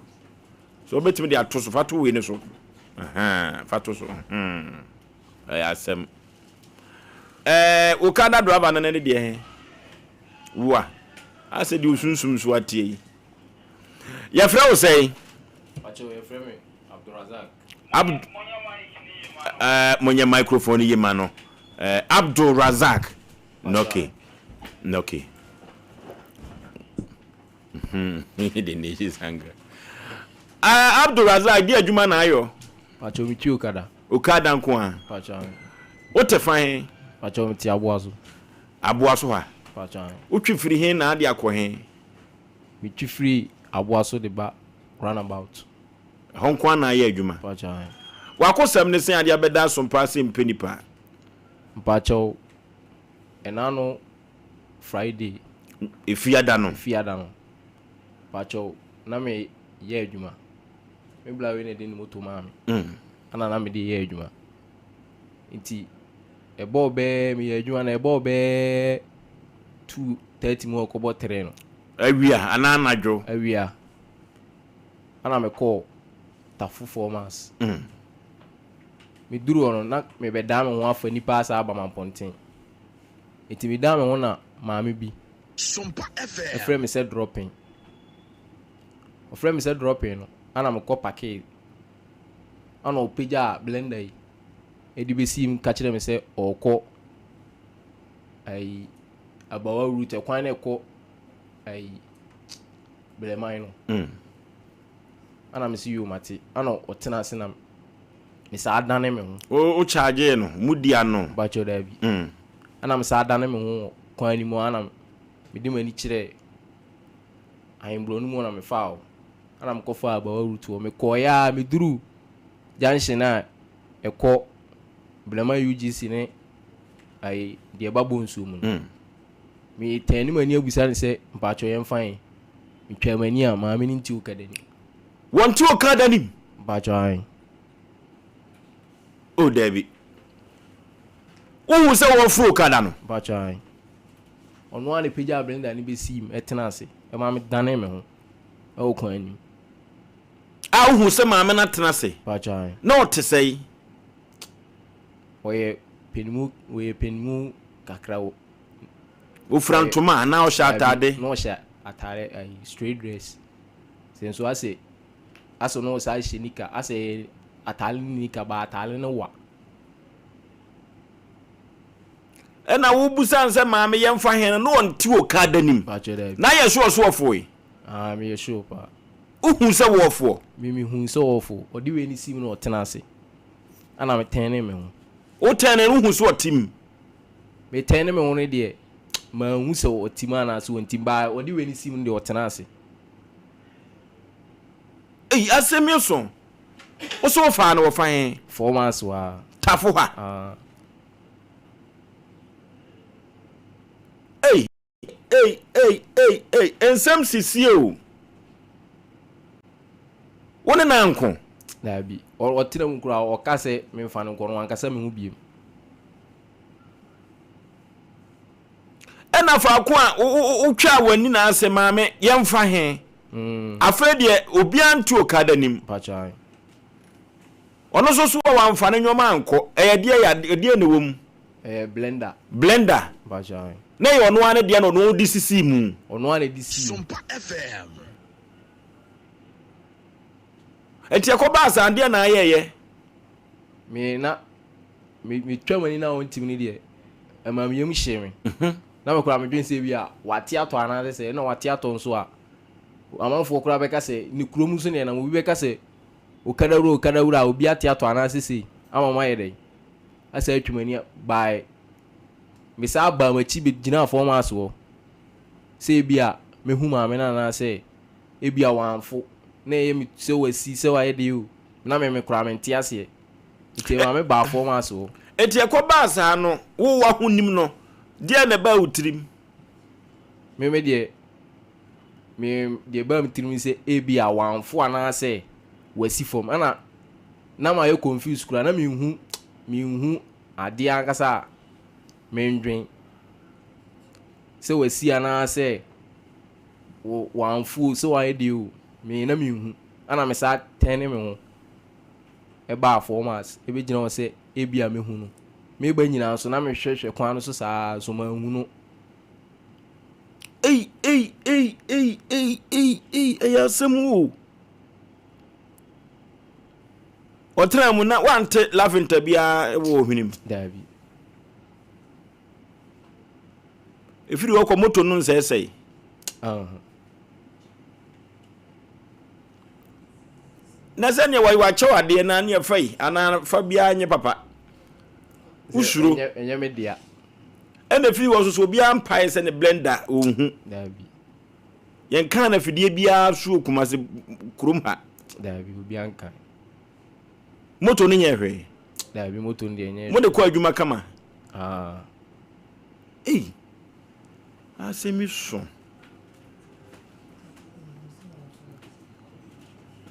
so obetimi de atoso fato we ne so fato so Asem ukada driver na ne de he wa ase di usunsum so atie ya fra Osei pacho ya fra me Abdulrazak monya microphone yi ma no Abdulrazak noke de ne sanga Abdulrazak di adwuma na ayo pacho mi ti ukada nko a pacho o te fan pacho mi ti aboaso ha pacho utwi firi he na ade akọ mi twi firi aboaso de ba runabout honko na ya adwuma pacho wakosam ne sen ade abeda Sompa Asem Mpe Nipa pacho enano Friday ifiada no pacho na me ye adwuma me bla we ne de ni moto maami ana na me de ye adwuma nti ebo be me ye adwuma na ebo be 2:30 mo ko bo 3 no awia ana anadwo awia ana me call tafu 4 months me duru ono na me be da me ho afa nipa asa aba mamponten nti me da me ho na maami bi Sompa FM a friend me said dropping no ana me ko package ana opeja blender yi edibe sim ka kire me say okọ ai abawa route kwan na ekọ ai bleman no ana me see you mate ana otena ase na me sa adane me ho o charge no mudia no bacho da bi ana me sa adane me ho kwan ni mo ana me di mani kire ai mblo no mo na me fao ana me ko fa abawa route o me ko ya me duru junction na ekọ bleman UGC ne ai de babo nsu mu me tani mani agusa ne se mpacho yem fan me twa mani a ma me nti ukadani wonti ukadani mpacho ai o debi wo se wo fru ukada no mpacho ai ono ane peja blender ni be sim etena ase e ma me dane me ho e o kwan ni a wo se ma me na tena ase mpacho ai na o te sei oye penimu kakra o frantoma na o sha atade no sha atare ai straight dress senso ase no sa shenika ase atale nika ba atale no wa ena wo busan se ma me yemfa hen no onti o ka danim na ye so ofo yi me ye sure pa uhun se wo ofo mi hun se wo ofo odi we ni sim no otena ase ana me tene me ho o tene no hu so otim me tene me ho ne de ma hu se otim ana so ontim ba odi we ni sim de otena ase Asem Yeso o so fa na wo fan 4 months wa tafo ha ensem sisie o woni na nko na bi o tira mu kura o ka se me fa no nko no anka se me hu biem ena fa ko a o twa wani na ase maame yemfa he afa de obi antu okada nim pachai ono so wa mfa ne nyoma anko de ne wom blender pachai na yo no ane de no di sisi mu ono ane di sisi Sompa FM enti akoba sa ande na ayeye me twamani na on tim ni de ama me yem hye na me kura me dwen se bi a wate ato ana se na wate ato nso a amanfo kura be ka se ni kurom so ne na mo bi be ka se okadawura obi ate ato ana se ama ma yede asa atwamani bai me sa ba ma chi be gina fo ma so se bi a me hu ma me na se e bi a wanfo na ye mi se wasi se wa yede o na me kura me ntia se ite ma me ba fo ma so enti akoba sa no wo wa hunim no de na ba utrim me de ba mtirim se e bi a wanfo ana se wasi fom ana na ma ye confuse kura na me hu ade ankasa me ndwen se wasi ana se wanfo se wa yede o me na me hu ana me sa tene me ho e ba formas e be gina o se e bi a me hu no me ba nyina so na me hwehwe kwan no so saa so ma hu no Asem otra mu na wante laventa bia wo hwinim dabi ifiri wo ko moto no nsesei na se ne wa chewa de na ne fai ana fa bia nye papa usuro enye me dia ena firi wo so bia mpai se ne blender ohu dabi yen kan na fidie bia so kumase kurom ha dabi obi anka moto ni nyehwe dabi moto ndi enye mo de ko adwuma kama Asem so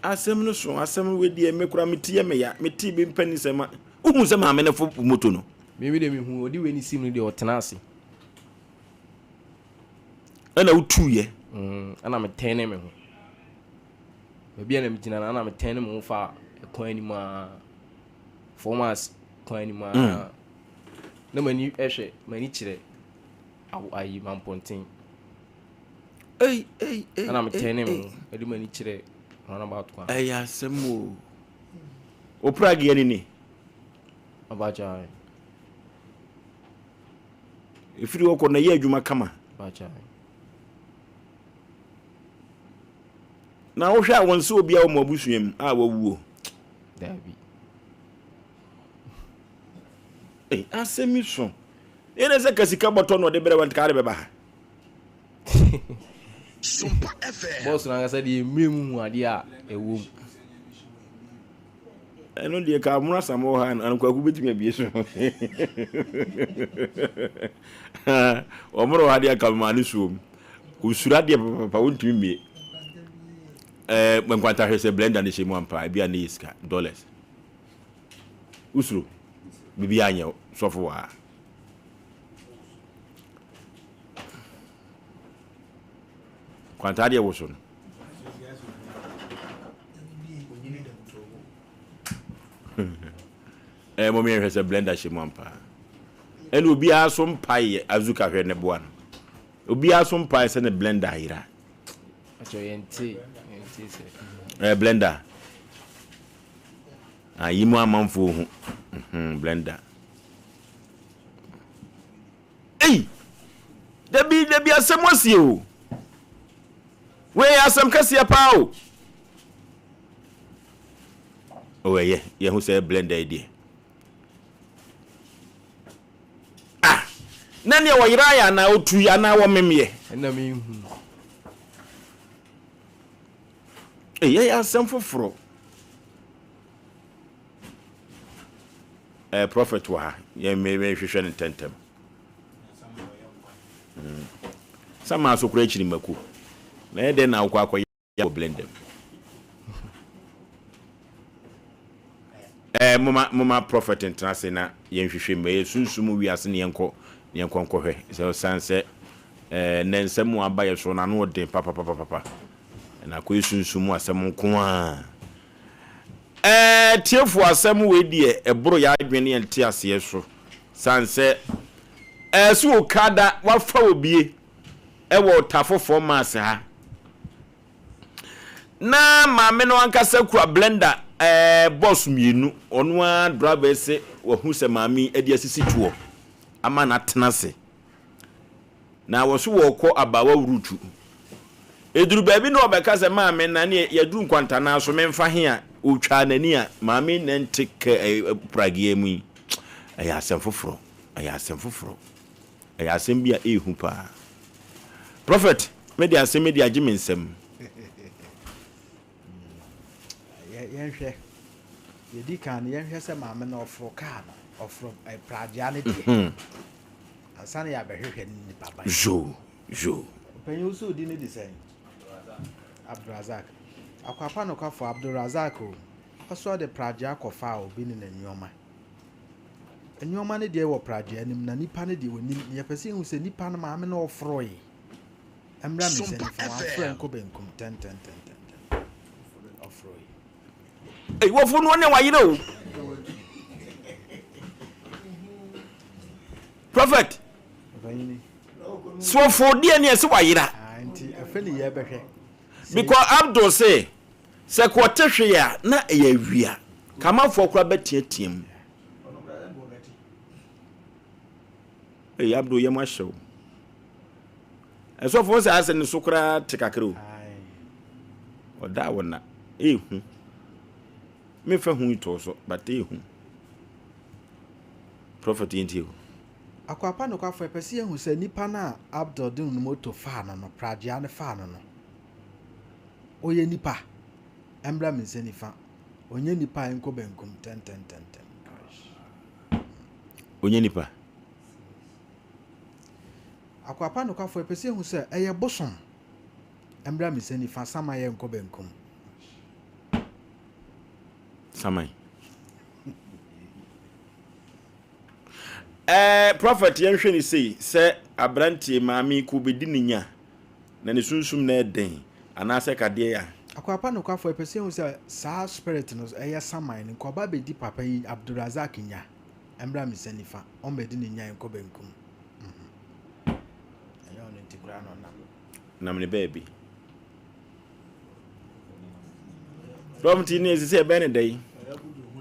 Asem no so asem we die me kura metie me ya metie bi mpani sema uhu se ma me ne fo moto no me de me hu odi we ni sim ni de otena ase ana utuye ana me tene me ho bia na me gina na ana me tene me ho fa ekwan ni ma formas kwan ni ma na mani ehwe mani kire ayi mampontin ana me tene me ho edi mani kire ana about kwa Asem o pragi ni abacha ifiri wo ko na ye adwuma kama abacha na wo hwa won se obi a wo mabusuam a wawuo dabi Asem so ene se kasika boto no de bere wan ka de beba Sompa FM boss na ngasa de mremu ade a ewom eno de ka amuna samo ha an kwaku betimi abie so omro ha de ka mani so usura de papa wontumi mie mwenkwanta hwese blender ne shemu ampa bia ne iska dollars usuro bibi anya sofo wa kwanta de wo so momi hwese blender shemu ampa ene obi aso mpai azuka hwe ne boa no obi aso mpai se ne blender ira acho yenti blender yimu amanfo hu blender debi asem wasie o we asem kasia pa o ye hu say blender idea Nani wa yiraya na otu ya na wo memye. Na me hu. Ya asem foforo. Prophet wa ye me hwehwe ne tentem. Sama so kura chiri maku. Na e de na akwa ya blend them. Mama prophet entrance na ye hwehwe me sunsumu wiase ne yenko hwe. So sanse nensem aba ye so na no de papa. Na ko sunsumu asem nko a. Tiefu asem we die ebro ya adwene ente ase so. Sanse so kada wafa obie ewo tafofo maase ha. Na maame no ankasa kura blender boss mienu onu a driver se wahu se maami edi asisi tuo ama na tenase na woso woko abawa rutu eduru baabi no obeka se maame na ne yaduru nkwanta na so memfa he a otwa nani a maami na ntike pragie mu aya asem foforo aya asem bia ehu pa prophet media asem media agimensem yenhwe yedi kan yenhwe se maame na ofro car no ofro pradia ne de asane ya behwehwe ni papa jo penyu so di ne design Abdurazak akwapa no kwafo Abdurazak o oso de pradia kofa obi ne nanyoma enyoma ne de wo pradia nim na nipa ne de wonim ye pese hu se nipa no maame na ofro yi emra me se ni fa afro enko benkum 10 ofro yi wofu no ne wayire o prophet so for die ne se wayira anti afeni ye behwe because Abdul say se ko tehwe ya na ya wia kama fo kura betiatiem Abdul ye masho so for say asen so kura tikakere o da wona ehu me fa hu ito so but ehu prophet yenti akwapa no kwafo pese ehu se nipa na Abdul din no moto fa no pragia ne fa no oye nipa embra me se nifa onye nipa enko benkum 10 onye nipa akwapa no kwafo pese ehu se eye bosom embra me se nifa sama ye enko benkum samai prophet yenhwe ni sei se abrantie maami ku bedi ninya na ne sunsum na eden anase kade ya akwapa no kwafo pese hu se sa spirit no eye samai ni ko ba bedi papa yi Abdurazak nya embra mi senifa on bedi ninya enko benkum ayo no ntikura no na me baby prophet ni ezise be ne dai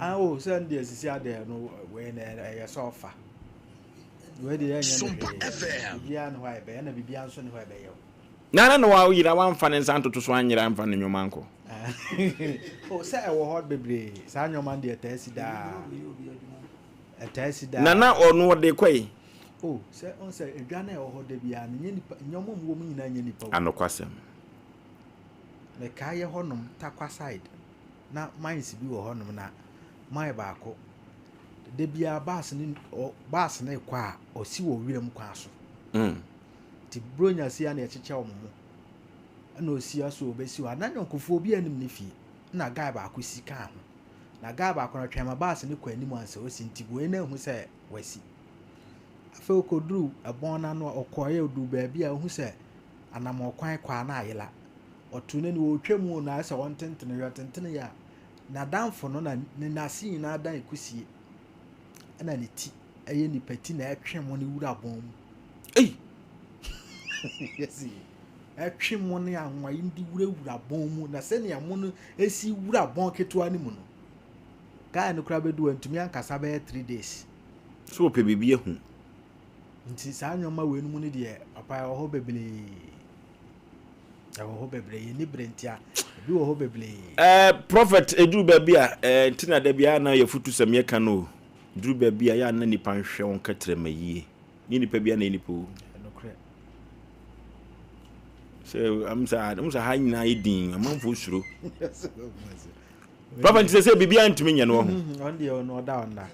oh Sunday ezise ade no we na eye sofa we dey anya Sompa FM bia no wa be na bibia nso ne wa be yo nana no wa yira wan fa ne santo to so anyira mfa ne nyomanko oh say e wo hot bebre sa nyoma de etesida nana onu de kwai oh say on say edwane e wo hot de bia ne nipa nyomo mwo mu nyina nya nipa anokwasem me kaye honom takwa side na mines bi wo honom na mai baako de bia baas ne kwa osi wo wirem kwa so ti bronya sia na echeche omomo na osi aso obesi wa na nyonkofo bi anim ne fie na guy baako si ka ho na guy baako na twema baas ne kwa anim anse osi ntibu na hu se wasi afa okodru abon na no okoye odu ba bia hu se anam okwan kwa na ayela otu ne otwam na asa wontentene yotentene ya na danfo no na ne nasi na dan ekusie ana ne ti eye ni pati na etwem ne wura bom yes etwem ne anwa indi wura bom na se ne amono esi wura bon ketua ne mu no ga ne kura bedu antumi ankasa be 3 days so pe bibi ehu nti sa nyoma we nu mu ne de papa ho beble ho beble ni brentia bi ho beble prophet edu ba bia tina da bia na yefutu sem ye kanu duru ba bia ya na nipa nhwe won katre mayie Nini pebia na nipo. So I'm high na idin, among fusro. Papa say bibia ntimi nya no ho. On the no down na.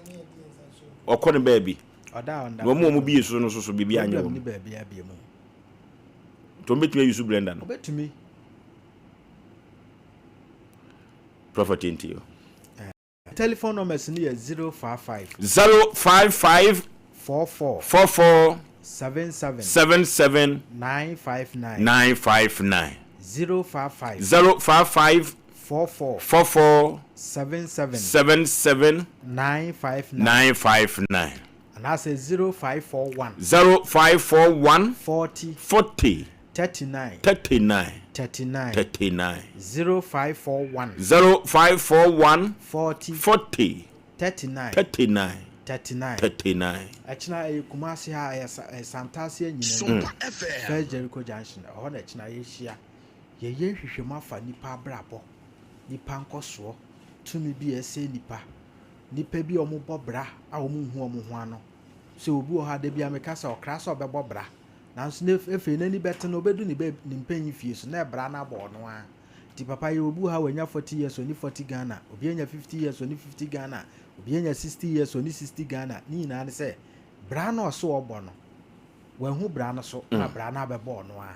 Okọ ne baby. Oda on da. Wo mo bi so no so bibia nya wo. Ni baby abia mu. To betumi use blender no. Betumi. Prophet into you. Telephone number is 055 44 77 959 055 44 77 959 and I say 0541 40 39 0541 40 39 Achina e kumasi ha santase nyina First Jericho Junction ho na achina ye hia ye hwehwemu afa nipa brabo nipa nkoso tumi bi ese nipa bi ombo bra a omu hu ano so obi o ha da bi ameka sa okra so obebo bra nanso ne efe nani bete no obedu ni mpanyi fie so na bra na bo no a ti papa ye obu ha wanya 40 years oni 40 Ghana obi anya 50 years oni 50 Ghana obi anya 60 years oni 60 Ghana ni na ne se bra na so obo no wan hu bra na so na bra na bebo no a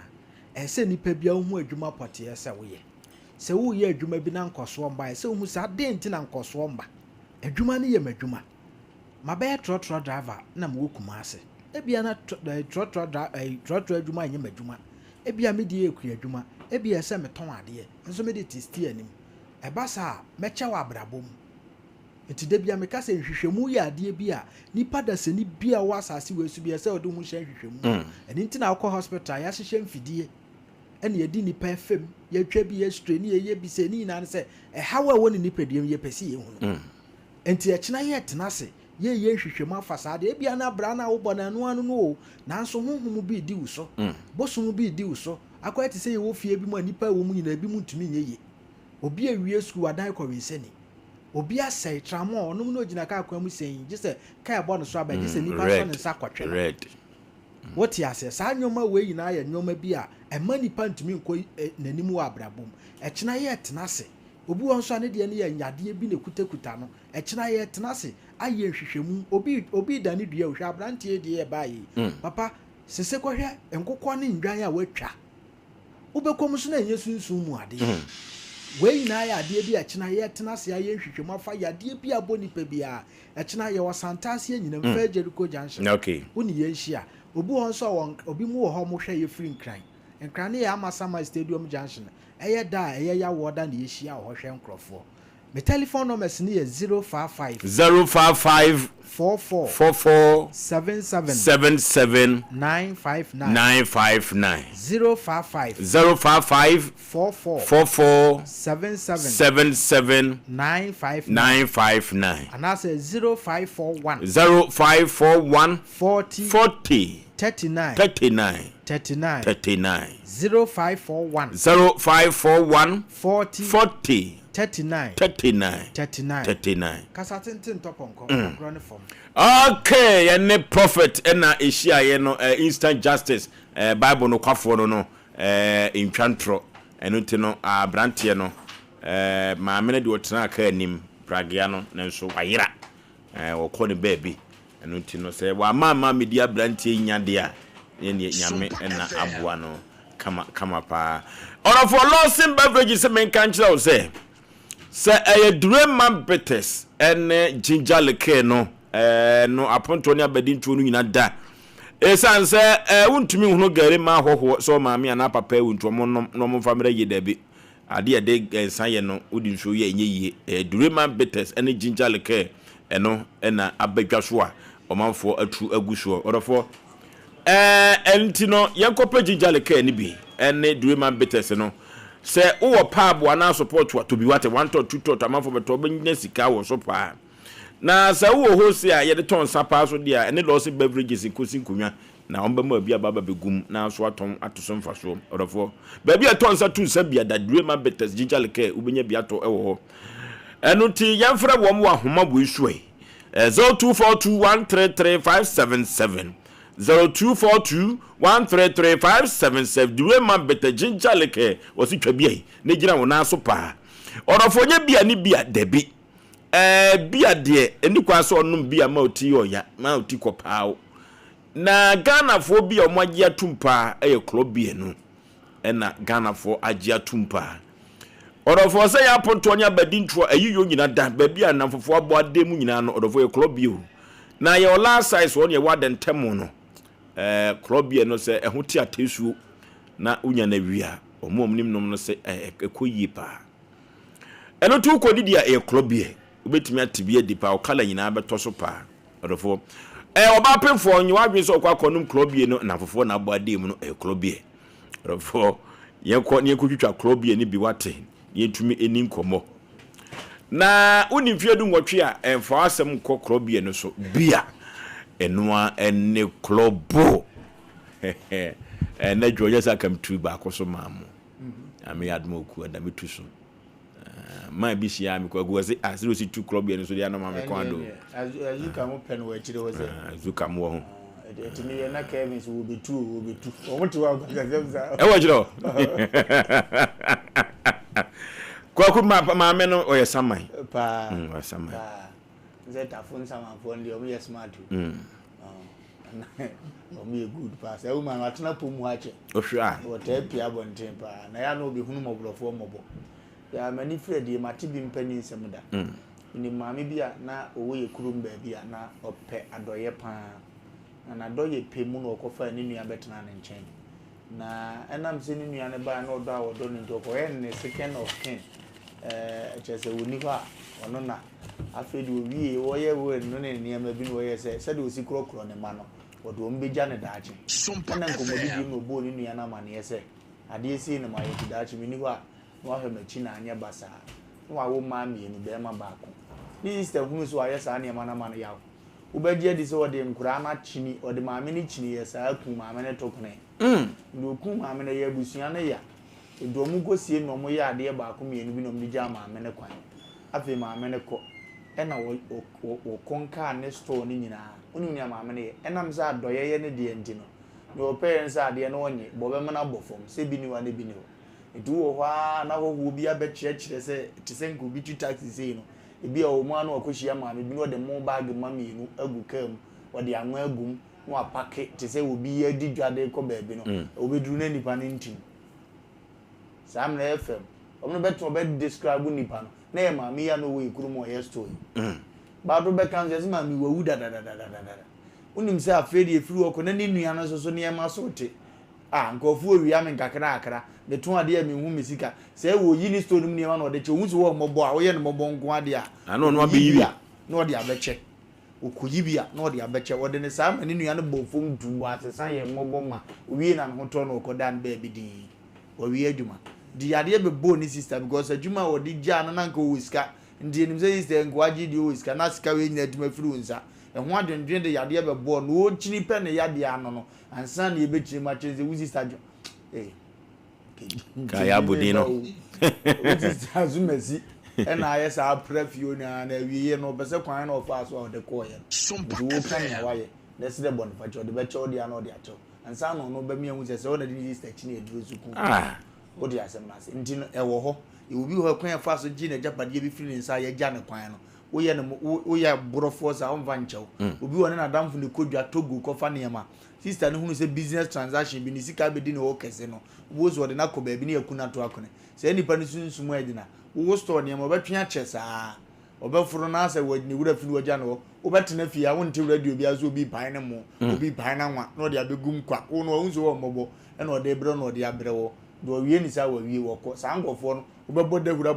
ese nipa bia hu adwuma pote ese wo ye se wo ye adwuma bi na nkoso mba ese hu sa denti na nkoso mba adwuma ne ye madwuma mabe trotro driver na mo kuma ase ebia na trotro adwuma nye madwuma ebia me die eku adwuma ebia se me ton ade nso me de testi anim eba sa mecha wa abrabom enti de bia me ka se nhwehwemu ya ade bia nipa da se ni bia wa asase we su bia se ode hu hye nhwehwemu eni nti na akọ hospital ya hye mfidie ene ye di nipa fem ya twa bi ya strain ye bi se ni na se hawa wo ni nipa diem ye pesi ye hu no enti e kina ye tenase ye nhwehwemu afasade ebia na bra na wo bona no anu no nanso honhom bi di wuso bosum bi di wuso akwa ti se ye wo fie bi mu nipa wo mu nyina bi mu ntumi nyeye obi awie school adan ko winseni obi asai tramo onum no gina ka akwa mu sen gise ka ebo no so aba gise nipa so ne nsa kwatwe red what ya se sa nyoma we yina ya nyoma bi a ema nipa ntumi nko nanim wa abrabom e kina ye tenase obi won so ane de ne ya nyade bi ne kutakuta no e kina ye tenase aye hwehwemu obi da ne dua ohwa abrante de ye bae papa sese ko hwe enkokọ ne ndwan a watwa ubekom so na enye sunsun mu ade we na ya ade bi a kina ye tenase aye hwehwemu afa ya ade bi aboni pa bia e kina ye wasantase nyina mfa Jericho Junction okay woni ye hia obi won so obi mu wo ho mo hwe ye free nkran ne ya Amasama Stadium Junction eye da eye ya woda ne ye hia wo hwe nkrofo my telephone number is 055 44 77 959 055 44 77 959 and I say 0541 40 39 0541 40 39 kasatintin toponko grone form okay ene prophet ena eshia ye no instant justice bible no kwafo no intwantro eno ti no abrante no maamene de otena aka anim pragia no nenso wayira okọ ne baby eno ti no se wa mama media abrante nyade a ye nyame ena aboa no kama pa all for losing beverages men kan kira o se Durema Betes ene ginger leke no no aponto ne abadintuo no nyina da esan se wuntumi hunu gari ma hoho so maami ana papa wuntuo mo no mo famere ye dabi ade de ensan ye no odi nso ye enye ye Durema Betes ene ginger leke eno ena abadwaso a omanfo atu aguso orofo entino yankopa ginger leke ni bi ene Durema Betes no se uwo pabo ana support wa to be what 1 to 2 to amafo beto benya sika wo so pa na se uwo hosi a ye de ton sapa so dia ene loss beverages nkosi nkunwa na omba ma bia baba begum na so aton atoso mfaso orofo ba bia ton sa tu sa bia da Durema Betes ginger leke ubenya bia to ewo ho enu ti yamfra wo mo ahoma bo isue 0242133577 0242-133-577 diwe ma beta jinja leke wasi twabia ne gina wona so pa orofonye bia ni bia debi bia de eni kwa so onum bia ma oti oya ma oti kopao na Ghana fo bia omagye atumpa club bia no na Ghana fo agye atumpa orofo se ya pontonya badintro ayiyo nyina da ba bia na fofo abo ademu nyina no orofo club bia na ye last size won ye waden temo no club bia no se ehoti atesuo na unya na wia omomnim nom no se ekoyi pa eno tu ko didi a club bia obetimi atibia dipa o kala nyina beto so pa orofo oba pefo nyi wadwen so kwa konum club bia no na fofo na abo ademu no club bia orofo ye ko ne ekotwitwa club bia ni bi wate yetumi eni nkomo na unimfie du nwotwe a emfa asem ko club bia no so bia enua ene clubo na joya sakam tu ba ko so mamu ami admo ku da metu so ma bi sia mi ko go se asiro si tu club bia no so dia no ma me ko ando azuka mo pen we chire wo se azuka mo ho etimi ye na Kevin so wo betu o mutu wa ga za e wo jiro kwa ku ma me no o ye saman pa o saman zeta phone sama phone ndi o me smart o me good pass e woman atena pomu ache o hwa o te pia bonten pa na ya no be hunu mobrofo mobo ya mani Fred ye mate bi mpani nsem da ni maami bia na owo ye kurum ba bia na ope adoye pa na adoye pemu no okofa ni nua betena ne nchen na enam se ni nua ne ba na odo a odo ni ntoko ne second of kin chese woni kwa ono na afedi owie wo ye wo no ne niam bi no ye se de osi krokro ne ma no odo mbeja ne daache na nkomodi bi no bo ni nua na ma ne ye se ade esi ne ma ye daache mi ni kwa no ahwe machi na anya basa no awo ma mienu be ma baako ni sister hunu so aye sa ne ma na ma no yawo ubeje di so de nkura na chini ode ma me ni chini ye sa aku ma me ne tokune ndo ku ma me ne ye busua ne ya do mu gosie no mo ya ade baako mienu bi no mo gya ma me ne kwan afi ma me ne ko ena wo konka ne store ni nyina onu nya ma me ne ena mza adoye ye ne de ndino no parents ade no onye bo be mana bofom se bi ni wa ne bi ni edu wo hwa na ho hu bi abekire se tisenku bi tu taxi sei no ebi a wo mu anu akohia ma me bi no de mo bag ma mienu agu kam wo de anwa agum no apake tise wo bi ya di dwade ko ba bi no obeduru na nipa ne ntim sam na FM omno beto be describe nipa no na e ma me ya no wo ikuru mo ye story ba do be kan se ma me wo da unim se afedi efiri wo ko na ni nua no so ne e ma so te nkofu owia me nkakra akra de to ade me hu mesika se wo yi ni story mu ne ma no de che hu so wo mobo a wo ye no mobo nko ade a ano no abeyi no de abeche okoyi bia no de abeche wo de ne sa ma ni nua no bofom du wa sesa ye mobo ma owie na ho to no ko dan ba bi di owie adwuma di ade be bo ni sister because adwuma wo di gya na nka wo iska ndi enim se sister nko agi di wo iska na sika we nyina adwuma firi wonsa ehun adwendwen de yade be bo no o chini pe ne yade ano no ansa na ye betire ma chenze wuzi stadio kaya budino wuzi azumezi ena aye sa prefio na wiye no bese kwan na ofa so de ko ye wo kan ya waye na se de bon fa cho de be cho de ano de acho ansa no be me hu se o na di sister chini eduro suku o de asem na se ndi no ewo ho e obi ho kwan fa so gi na japade bi firi nsa ye gya ne kwan no oye no oye borofo sa on va nchew obi wona na damfu ne kodwa togo ko fa ne ma sister ne hunu se business transaction bi ni sika be di ne o kese no wo so de na ko ba bi ne yakuna to akone se nipa ne sunsumu adina wo store ne ma obetwe achesa obefuru na asa wadini wura fili wagya no obetena fie a wonte radio bi azo obi pan ne mo obi pan na nwa no de abegum kwa wo no unzo wo mobo e no de bre no de abre wo do wie ni sa wa wie wo ko sa ngofo no obebo dahura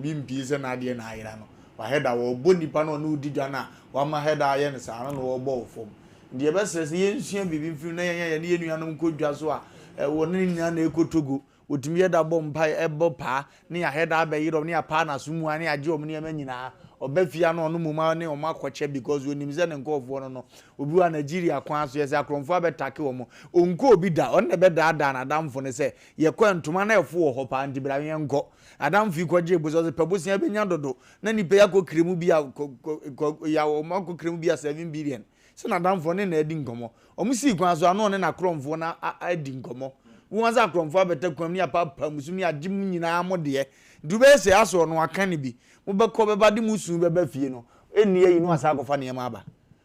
bi mpie se na ade na ayira no wa heda wo bo nipa no no di dwa na wa ma heda aye ne sa no wo bo fom de be sese ye nsua bibi mfi na ye ne nuanom kodwa so a wo ne nya na ekotogo otumi ye da bom pai ebo pa ne ya heda abayiro ne ya pa na sumu ani age om ne manyina obafia no no muma ne o makoche because onim ze ne nkofo no obi wa Nigeria kwan so ye se akromfo abetake wo mo onko obi da on ne be da na adamfo ne se ye kwa ntuma na efo wo ho pa ndibra ye nko adamfo ikoje bozo se pebosia be nya dodo na nipa ya ko kremu bi ya wo mako kremu bi ya 7 billion se na damfo ne na edi nkomo omu si kwan so ano ne na kromfo na adi nkomo wo za kromfo abeta kwam ni apapa musumi agim nyina amode dube se aso no aka ne bi mo bekọ beba de musu beba fie no eni yi no asa akọfa ne ma ba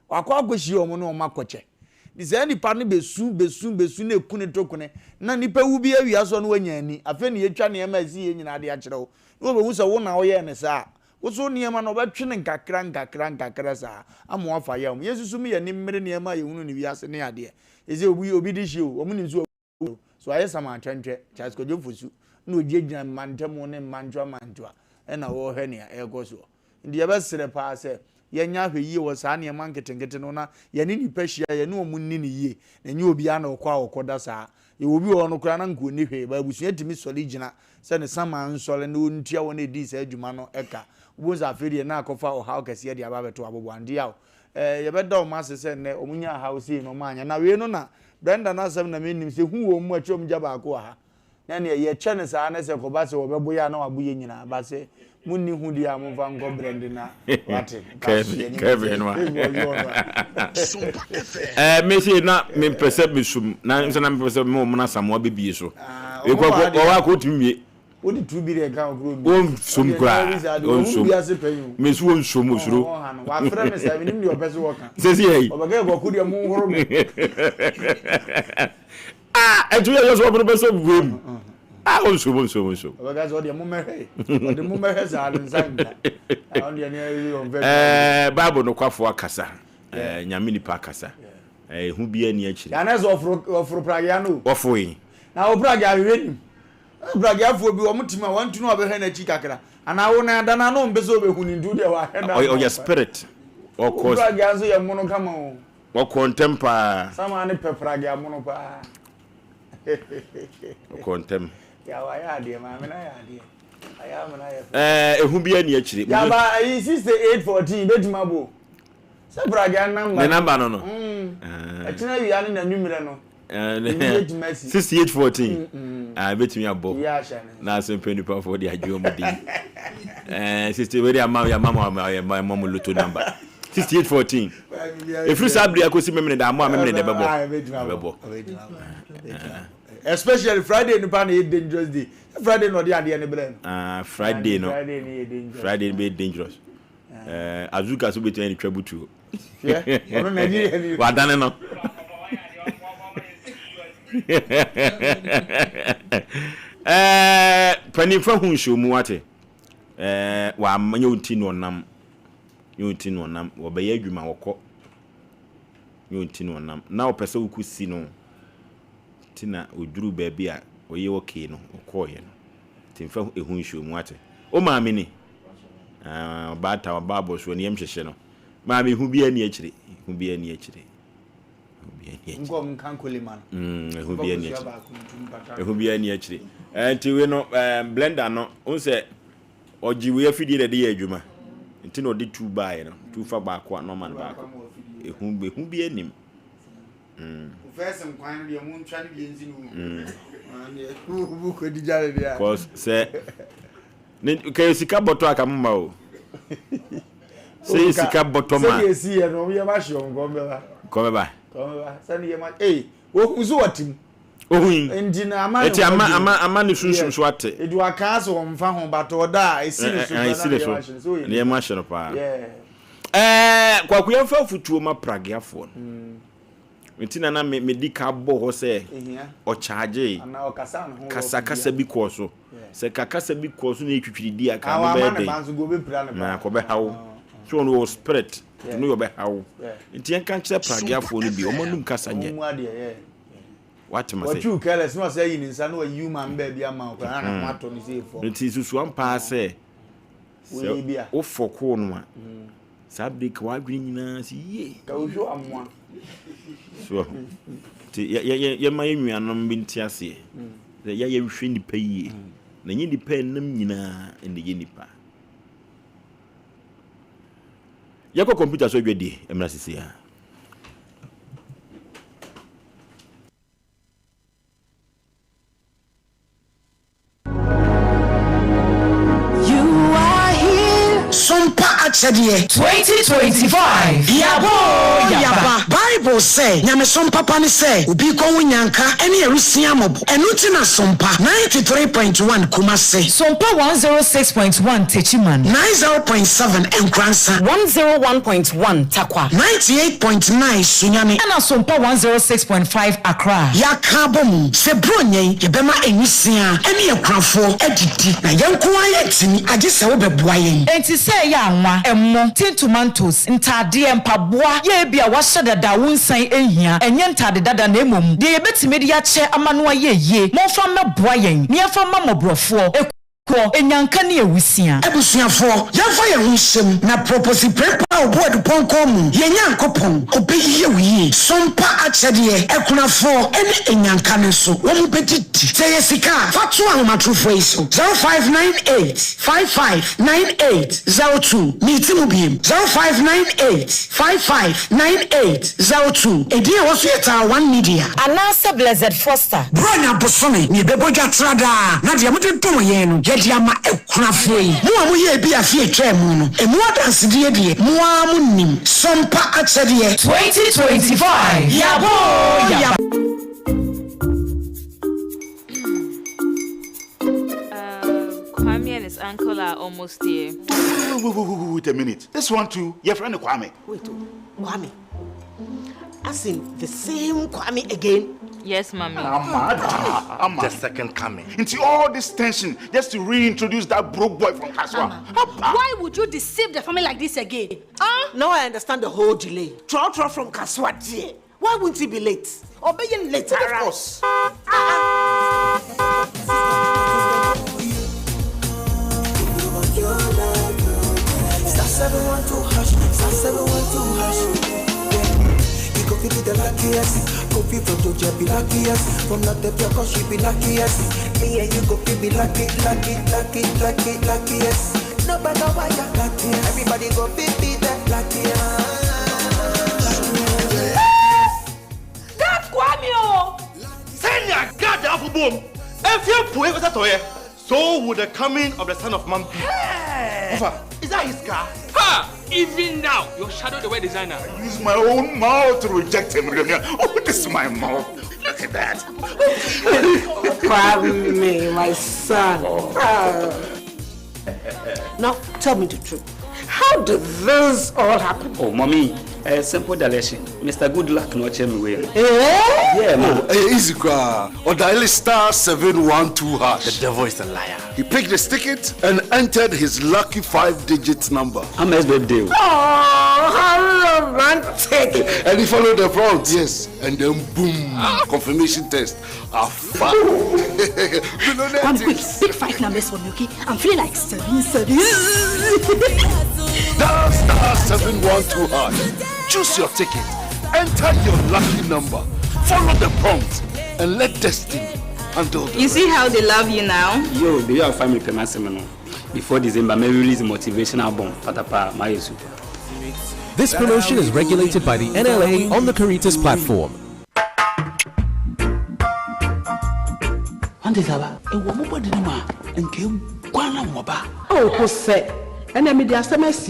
wakọ akọhyi omo no ma kọche di se nipa ne besu na ekune tokune na nipa wu bi awia so no wanya ani afa ne yetwa ne ma si ye nyina de akyerɛ wo wo be hu se wo na wo ye ne sa wo so ne ma no betwe ne nkakra sa amo afa ya mo yesusu mi ye ni mmere ne ma ye hunu ne wi ase ne ade eze obi di hie o omu ni so aye sama twentwe Charles Kojofosu na ogyegyina mantemo ne manjwa na wo hwe ne ego so ndi ye besere pa se ye nya hwe yie wo saa ne man ketengete no na ye ni nipa hia ye ne omu ni ne yie na nya obi ana okwa okoda saa ye obi wo no kra na nko ni hwe ba busu etimi soli gina se ne sama nsole na ontua wo na edi sa adwuma no eka wo za aferi na akofa o ha okese de aba beto abobwande yawo ye beda o ma se ne omunya house no manya na we no na Brenda na Asem na menim se hu wo mu atwom gya ba ko ha na ne ye che ne saa na se ko ba se wo bebo ya na wabuye nyina ba se munni hu dia mo va ngo Brenda na wate Kevin wa mesi na me pese bisum na nso na me pese mo na Samoa bebie so e ko wa ko timie o di tu bi re kan ogro bi o sum kra o sum mesu o sum osuro wa fra me se minim di opese wo kan sesi ei o baga go ku di mo horo me etu ye so obro beso buem o sum o baga so di mo mehe o di mo mehe za alin sanga on di ne o very Bible no kwafo akasa nyame nipa akasa hu bia ni akire ya na zo ofro pragia no ofoi na o pragia hwenim bragi afọ bi omutima wantu no obehwe na chi kakra ana wo na dana no mbeso obehu ni ndu de wa heda o your spirit of course bragi azo ye mono kama o contempa sama ne pepragi amono pa o contem ya wa ya de ma me na ya de aya me na ya ehu bia ni akire ya ba 6814 betima bo se bragi anamba ne number no etina wi ane na numere no 6814 betimi abo na Asem Mpe Nipa for the adwo mudi 60 very amount ya mama loto number 6814 if you sabri akosi memne da mo memne de bebo especially Friday nipa na dangerous day Friday no dey ade ne bre Friday no Friday be dangerous azuka so betimi ni twabutu ono na ni wadane no panimfa hu nhwomu ate wa amanya unti no nam wo be ya adwuma wokọ unti no nam na opese ukusi no tina oduru ba bia oye okay no okoye no timfa ehu nhwomu ate o maame ni bata wa babo so ne yemhwehwe no maame hu bia ni akire ngom kan koleman ehu bia ni akire enti we no blender no unse ojiwe afidi de ye adwuma enti no de two buy no two fa ba ko no man ba ko ehu bia nim first kwan de mu ntwa de enzi no bu ko di jare dia cause se ne ke sika boto aka mma o se sika boto ma se yesi ye no ye ma hye ko ba sani ye ma wo huzu watim ohun ndi na ama eti ama ne sunsun so ate edu aka so mfa ho bato da esi ne so ne ye ma hye no pa kwaku ye fa futuo ma pragiafo ntina na me di ka bo ho se o charge ana o kasa no kasa bi ko so se kasa bi ko so na etwitwiri di aka no be de na ko be hawo so no spirit no yo be hawo nti en kan kire pragiafo no bi o manum kasa nye what must say what you careless no say yin nsa no wa human be bia ma ko na mo ato ni say for nti susu ampa se o foko no a sabde kwa adwini nyina si ye ka ojo amwa so ti ya ma yenuanom bi ntiase ya hwe nipa yie na nyi nipa nam nyina ende ye nipa yako computer so dwedi emra sisi ya Sompa achedie 2025 yaba Bible say nyame Sompa pa ne say obi ko wunyanka ene erusia mobo enu ti na Sompa 93.1 Kumase Sompa 106.1 Techiman 90.7 Enkransa 101.1 Takwa 98.9 Sunyani and Sompa 106.5 Accra yakabom se bronyen yebema enyisia ene yekrafo edidi na yenko ayetini agese wo beboa yen enti say ya anwa emmo tin tomatoes ntade mpaboa ye bia wahye dada wonsan ehia enye ntade dada na emom de yebetime de ya che amanoa ye monfa meboa yen ne afa mamobrofo enyanka ne ewusia ebusuafo yafa ye hunsem na propose prepa oboard ponkom ye nyankopon obeyiye wiye Sompa achede ekunafo ene enyanka ne so wo mupetiti say sika fatu ahomatrofo iso 0598559802 mitimu biem 0598559802 edi e woso yeta 1 media anase Blessed Foster bronya bosome ni bebodwa trada na de amode ton ye no diama ekunafo yi mo amuye bi afie twemu no emu adanse die die mo amunim Sompa achede 2025 yabo Kwame and his uncle are almost here. Wait a minute. This one too, your friend Kwame. Wait, Kwame. As in the same Kwame again? Yes, mommy. I'm the second coming. Into all this tension just to reintroduce that broke boy from Kaswa. Why would you deceive the family like this again? Now I understand the whole delay. Troll from Kaswa, dear. Why wouldn't he be late? Or being late, of course. Star 712 hash, star 712 hash. You go feel the luckiest. Coffee from Georgia be luckiest. From not the cause she be luckiest. Yeah, you go feel be luckiest. No matter why you're luckiest. Everybody go feel be that luckiest. God, Kwame! Send your God off a boom. If you put it to so would the coming of the Son of Man be. Hey. Is that his car? Ha! Even now, your shadow the way designer. I use my own mouth to reject him. Oh, this is my mouth. Look at that. Kwame, my son. Now, tell me the truth. How did this all happen? Oh, mommy, simple direction. Mr. Goodluck no check me way. Yeah, man. Easy cry. Or dial star 712 hash. The devil is a liar. He picked his ticket and entered his lucky 5-digit number. How much birthday? Oh, how romantic. And he followed the prompts, yes. And then boom, confirmation test. One quick, pick 5 numbers for me, okay? I'm feeling like 7. Star 712 hash. Choose your ticket. Enter your lucky number. Follow the prompts and let destiny handle the You see how they love you now? Yo, do you have family payment seminar? Before December, maybe release a motivational album. Patapa, my super. This promotion is regulated by the NLA on the Caritas platform. Oh, Jose, and I made the SMS.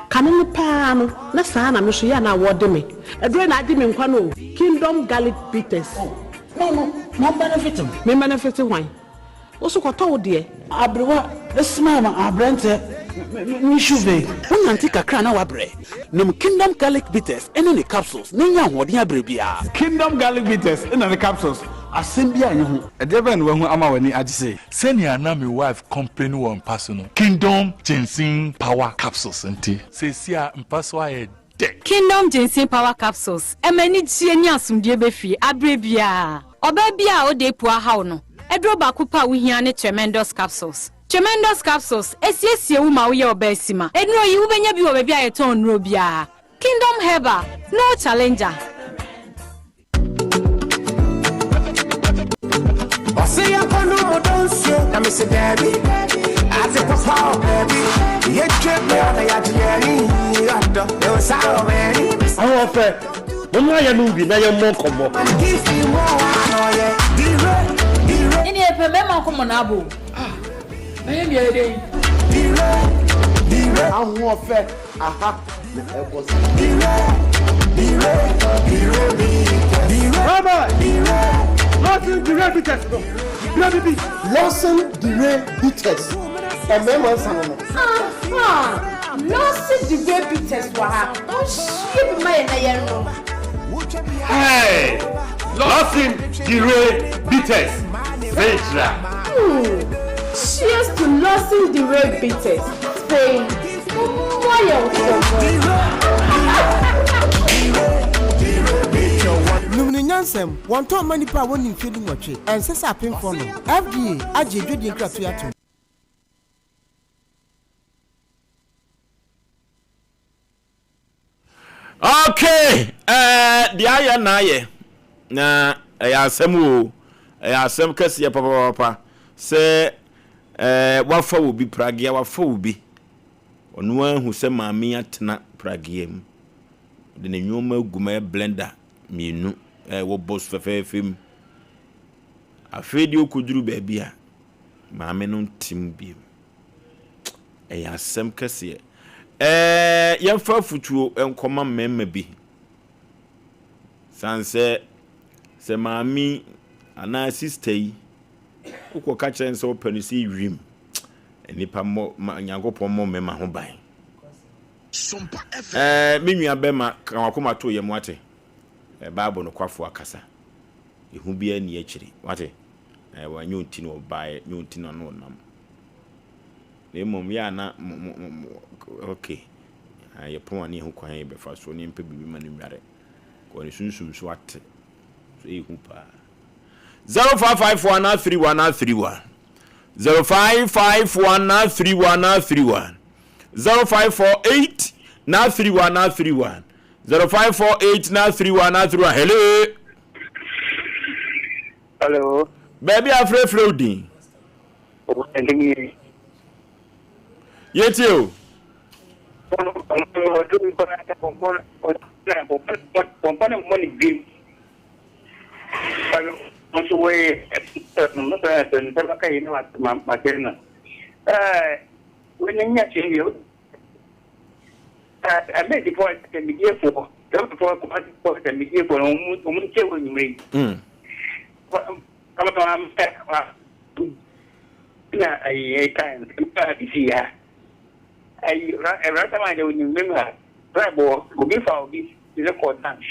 Cannon pan, na sana, Monsieur Yana Wademe. A drain I didn't know. Kingdom Garlic Bitters. No, benefit him. Me benefit wine. Also, got told dear. Abrewa, the smile, our brand, Nishuve. When I take a crown our bread. No Kingdom Garlic Bitters, and any capsules. Nina, what dear baby are. Kingdom Garlic Bitters, and the capsules. Asem Mpe Nipa. A devil when ama wani ajise. Send your name wife company one personal. Kingdom Ginseng Power Capsules enti. Say sia mpaswa e de. Kingdom Ginseng Power Capsules. Emeni tie ni asumdie befi abrebia. Oba bia o de pu ahaw no. Edro ba kupa wo hia ne Tremendous Capsules. Tremendous Capsules esiesie wo ma wo ye oba asima. Enro yi wo benya bi wo ba bia ye ton nro bia. Kingdom Herbal, no challenger. Osei Yaw Oforisuo, na me say baby, I take a fall, baby. You trip me on the yachty, you was out, man. I want to. Mama ya nubi na ya mo komo. Give me more, yeah. Ini epe mema komo na abo. Be ahu ofe aha ekos Lawson Dire Bitters. Remember something. Lawson Dire Bitters wa. Oh shit, my na. Hey, Lawson Dire Bitters. Veja. Cheers to Lawson Dire Bitters. Spain. Numnyansem, one time many power winning feeling watch it, and says up in for no. FDA, Ajay, Judy, Crafty. Okay, the aya na asem asem kase papa say wafa wo bi pragia wafa wo bi onu ahu se maame atena pragia mu de ne nyoma guma blender mienu wo boss fefefem afedi okuduru ba bia maame no tim bi asem kase yemfa futuo enkoma memma bi sanse se maami ana sister yi uko ka kire nso panisi wim enipa mo nyankopon mo memma ho ban Sompa FM menua bema kan wakoma to yem wate bible no kwafo akasa ehu bia ni akire wate wanyo nti no bae nyo nti no no nam mom ya na okay ye pon ani hu kwan ye befa so ni mpe bibi manu nware ko ni sunsum so ate so ehu pa 05513131 05513131 0548 na 3131 0548 na 3131 hello baby afre flooding Yetio. I made the point can be here for can be here for I can't I recommend you remember Bravo, who give out this record dance.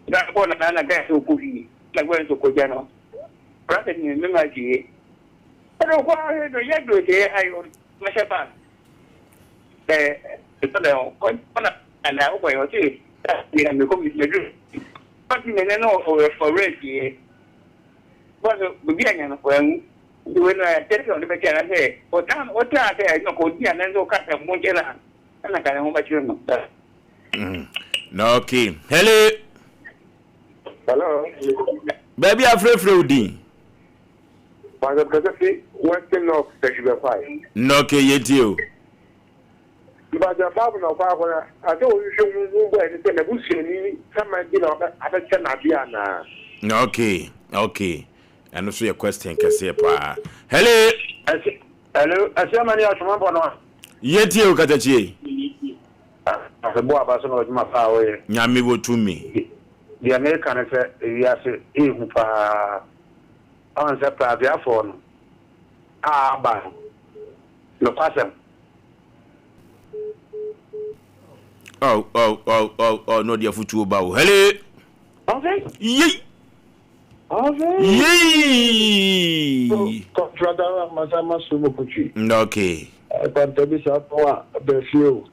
That one another guy who could be like when to Kojano. Rather than remember, I don't want to yet do it. I will measure back. And I hope I will say that we have become the but you know for red here. But the beginning when I tell you on the back and say, what time I say, I don't go and then go cut them one and I can't know what you know. No, okay. Hello. Hello. Baby, I'm Frody. Father, Western North, Section 5. No, okay, yet you. But the Bible of Barbara, I told you, you were the bush, some idea of a okay, okay. And also your question, Cassia. Hello. Hello, Asem Mpe Nipa. Yet you, Katachi. The boy was not my power. Yami wo to me. The American said, yes, even for answer Pravia phone. Ah, but no person. Oh, no, dear football bow. Hello. Okay. Yee. Okay. Yee. Okay. I can't tell you the few.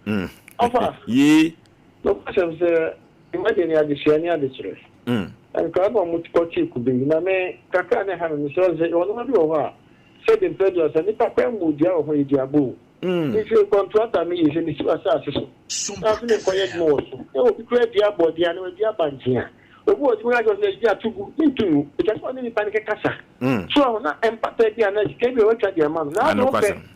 Yee. No question, sir. Imagine you had the Shania distress. And Cabo Mutkochi could be. Name Kakane having so say, oh, no, said in Pedro, and if I can move you over Diabu. If you contract me, you should be assassin. Something quiet more. You create your body and with your banking. What we are going to do into just one in panic casa. So, not empathy and education, what are your mom? Now, no question.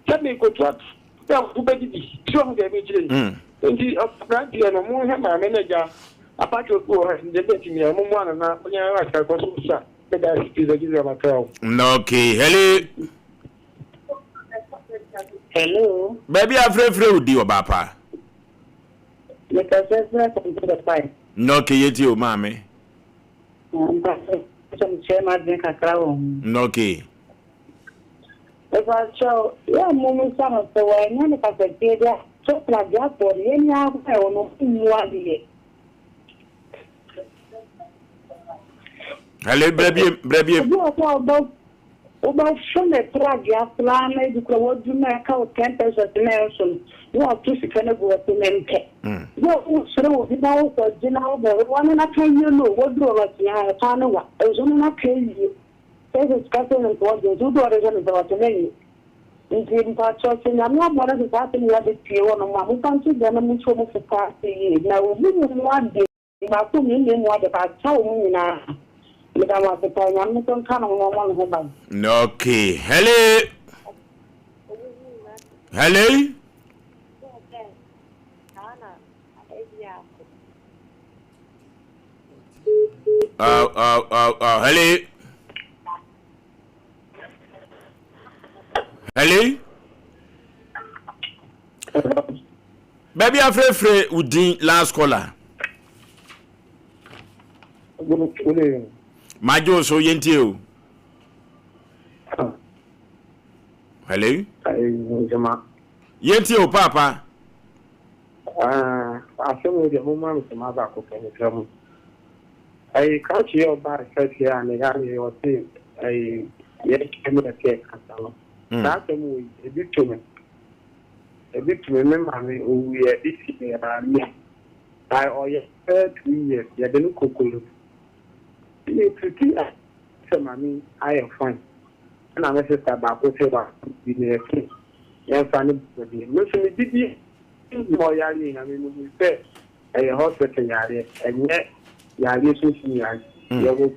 Let me contract. Who betty? Show them each day. Of Brandy and a more hammer manager. Apart of who has the betting me, one and not when I ask her for some son. But I see the giver of a cow. Okay, hello. Hello. Baby, I'm free with you, Papa. Because that's the fine. No, Kayeti, oh, mammy. Some chairman drink a crown. No, Kay. If I show, yeah, Mummy, some of the way, none of us are there. So, like that, for any hour, I will not see one year. Hello, baby. About some tragia plan, you could do my account 10% dimension. You are too sick and go to Memke. You so without a general, one and a time you know what do I found out. I was only not paying you. This is cutting and what you do about the menu. In the church, and I'm not one of the party at the pier on my who comes to them and so much party. Now, we one day, about 2 million what about town now. Okay. Hello. Hello. Hello. Hello. Baby, I'm free with the last caller. Majo so yentio. Hello? Yentio papa. Asem de mama me ma ba ko pen tram. Ai ka chi o ba ka chi an ga ni o ti ai ye kemi ke ka salo. Na temu e bitu me ma me o ye disi ne ra mi. Ai o ye 2 years ya de no kokolo. I am fine. And I'm a sister back with her. Yes, I need to be. Listen, did you more yelling? I mean, we said a hospital yard, and yet, Yali, you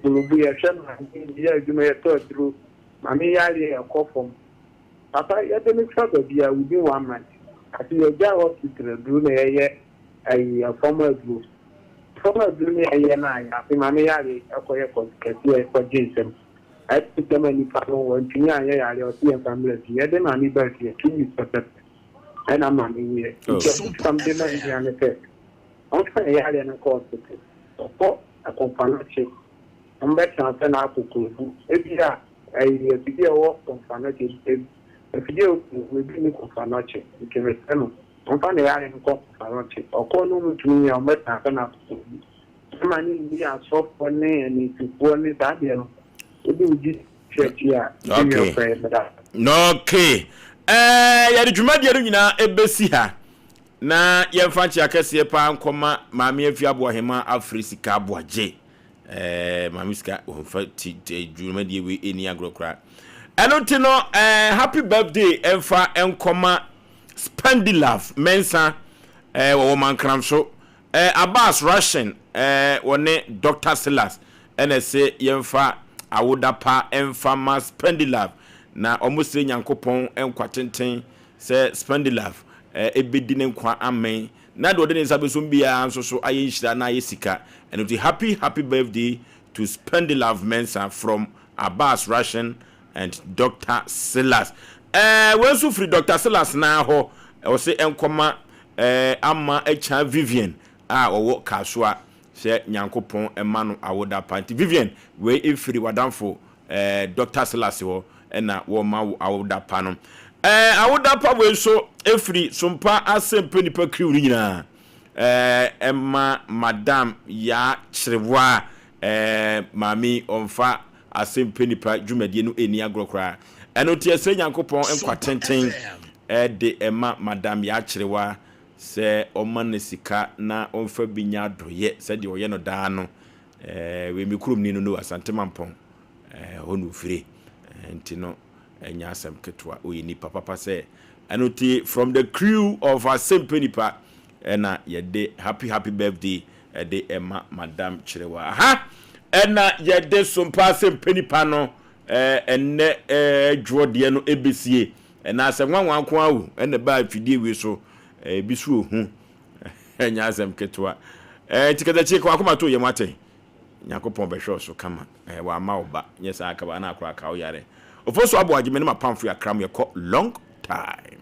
will be a shaman. Yes, you may have thought through. Mammy Yali, a call from Papa. Yet, the next other year will be 1 month. I see your job hospital, Brunei, a former group. Former Brunei, and I, Mammy Yali, a quiet for Jason. I put them any panel and Tina, or see a family. Yet, the money back here, 2 weeks for that. And I'm not in here. Some demand and effect. On Friday, I had a course for a company. I'm better than I could. If you are a video of company, a video will be for noche. You can return. On Friday, I had a course for noche. Or call to me, I'm better than I could. Money, we are soft for me, and if you want me that, you know. Okay. Ya djuma de nyina ebesi ha na ye fa chi akese pa nkoma maami afia Aboahema Afrika Aboagye maami sika o fa ti djuma de we eni agrokra eno ti no happy birthday emfa enkoma Spendi Love mensa wo mankram so Abbas Russian wone Dr. Silas NSA yemfa awodapa emfa ma Spendi Love na almost nyankopon enkwatenten se Spendi Love ebedi ne nkwa amen na do de ne sabeso bia nso so aye nhira na aye sika and it happy birthday to Spendi Love mensa from Abbas Russian and Dr. Silas when so free Dr. Silas na ho o se enkoma ama echa Vivian owo kasua se nyankopon emano awoda panti Vivian we efiri wadamfo Dr. Silas ho na wo ma awoda pano awoda pa we so efiri Sompa Asem Mpe Nipa kriu nyina emma madam ya chrewa mami onfa Asem Mpe Nipa dwumadie no eni agrokra eno tie se nyankopon enkwatenten de emma madam ya chrewa se omane sika na onfa binya doye se de oye no daa no we mikrum ni no asante mampon honu firi ntino enya asem ketwa oyini papa say anoti from the crew of Asem Mpe Nipa na yede happy birthday de emma madam chirewa ha na yede Sompa Asem Mpe Nipa no enne dwode no ebesie na asem nwanwanko awu enne ba afidie we so bisu ohu enya asem ketwa tikada chiko akoma to yemate nyakopon behwe so kama wa ma oba nyesa aka ba na akora ka o yare Oforisuo Aboagye me ma pamfo ya kram ye long time.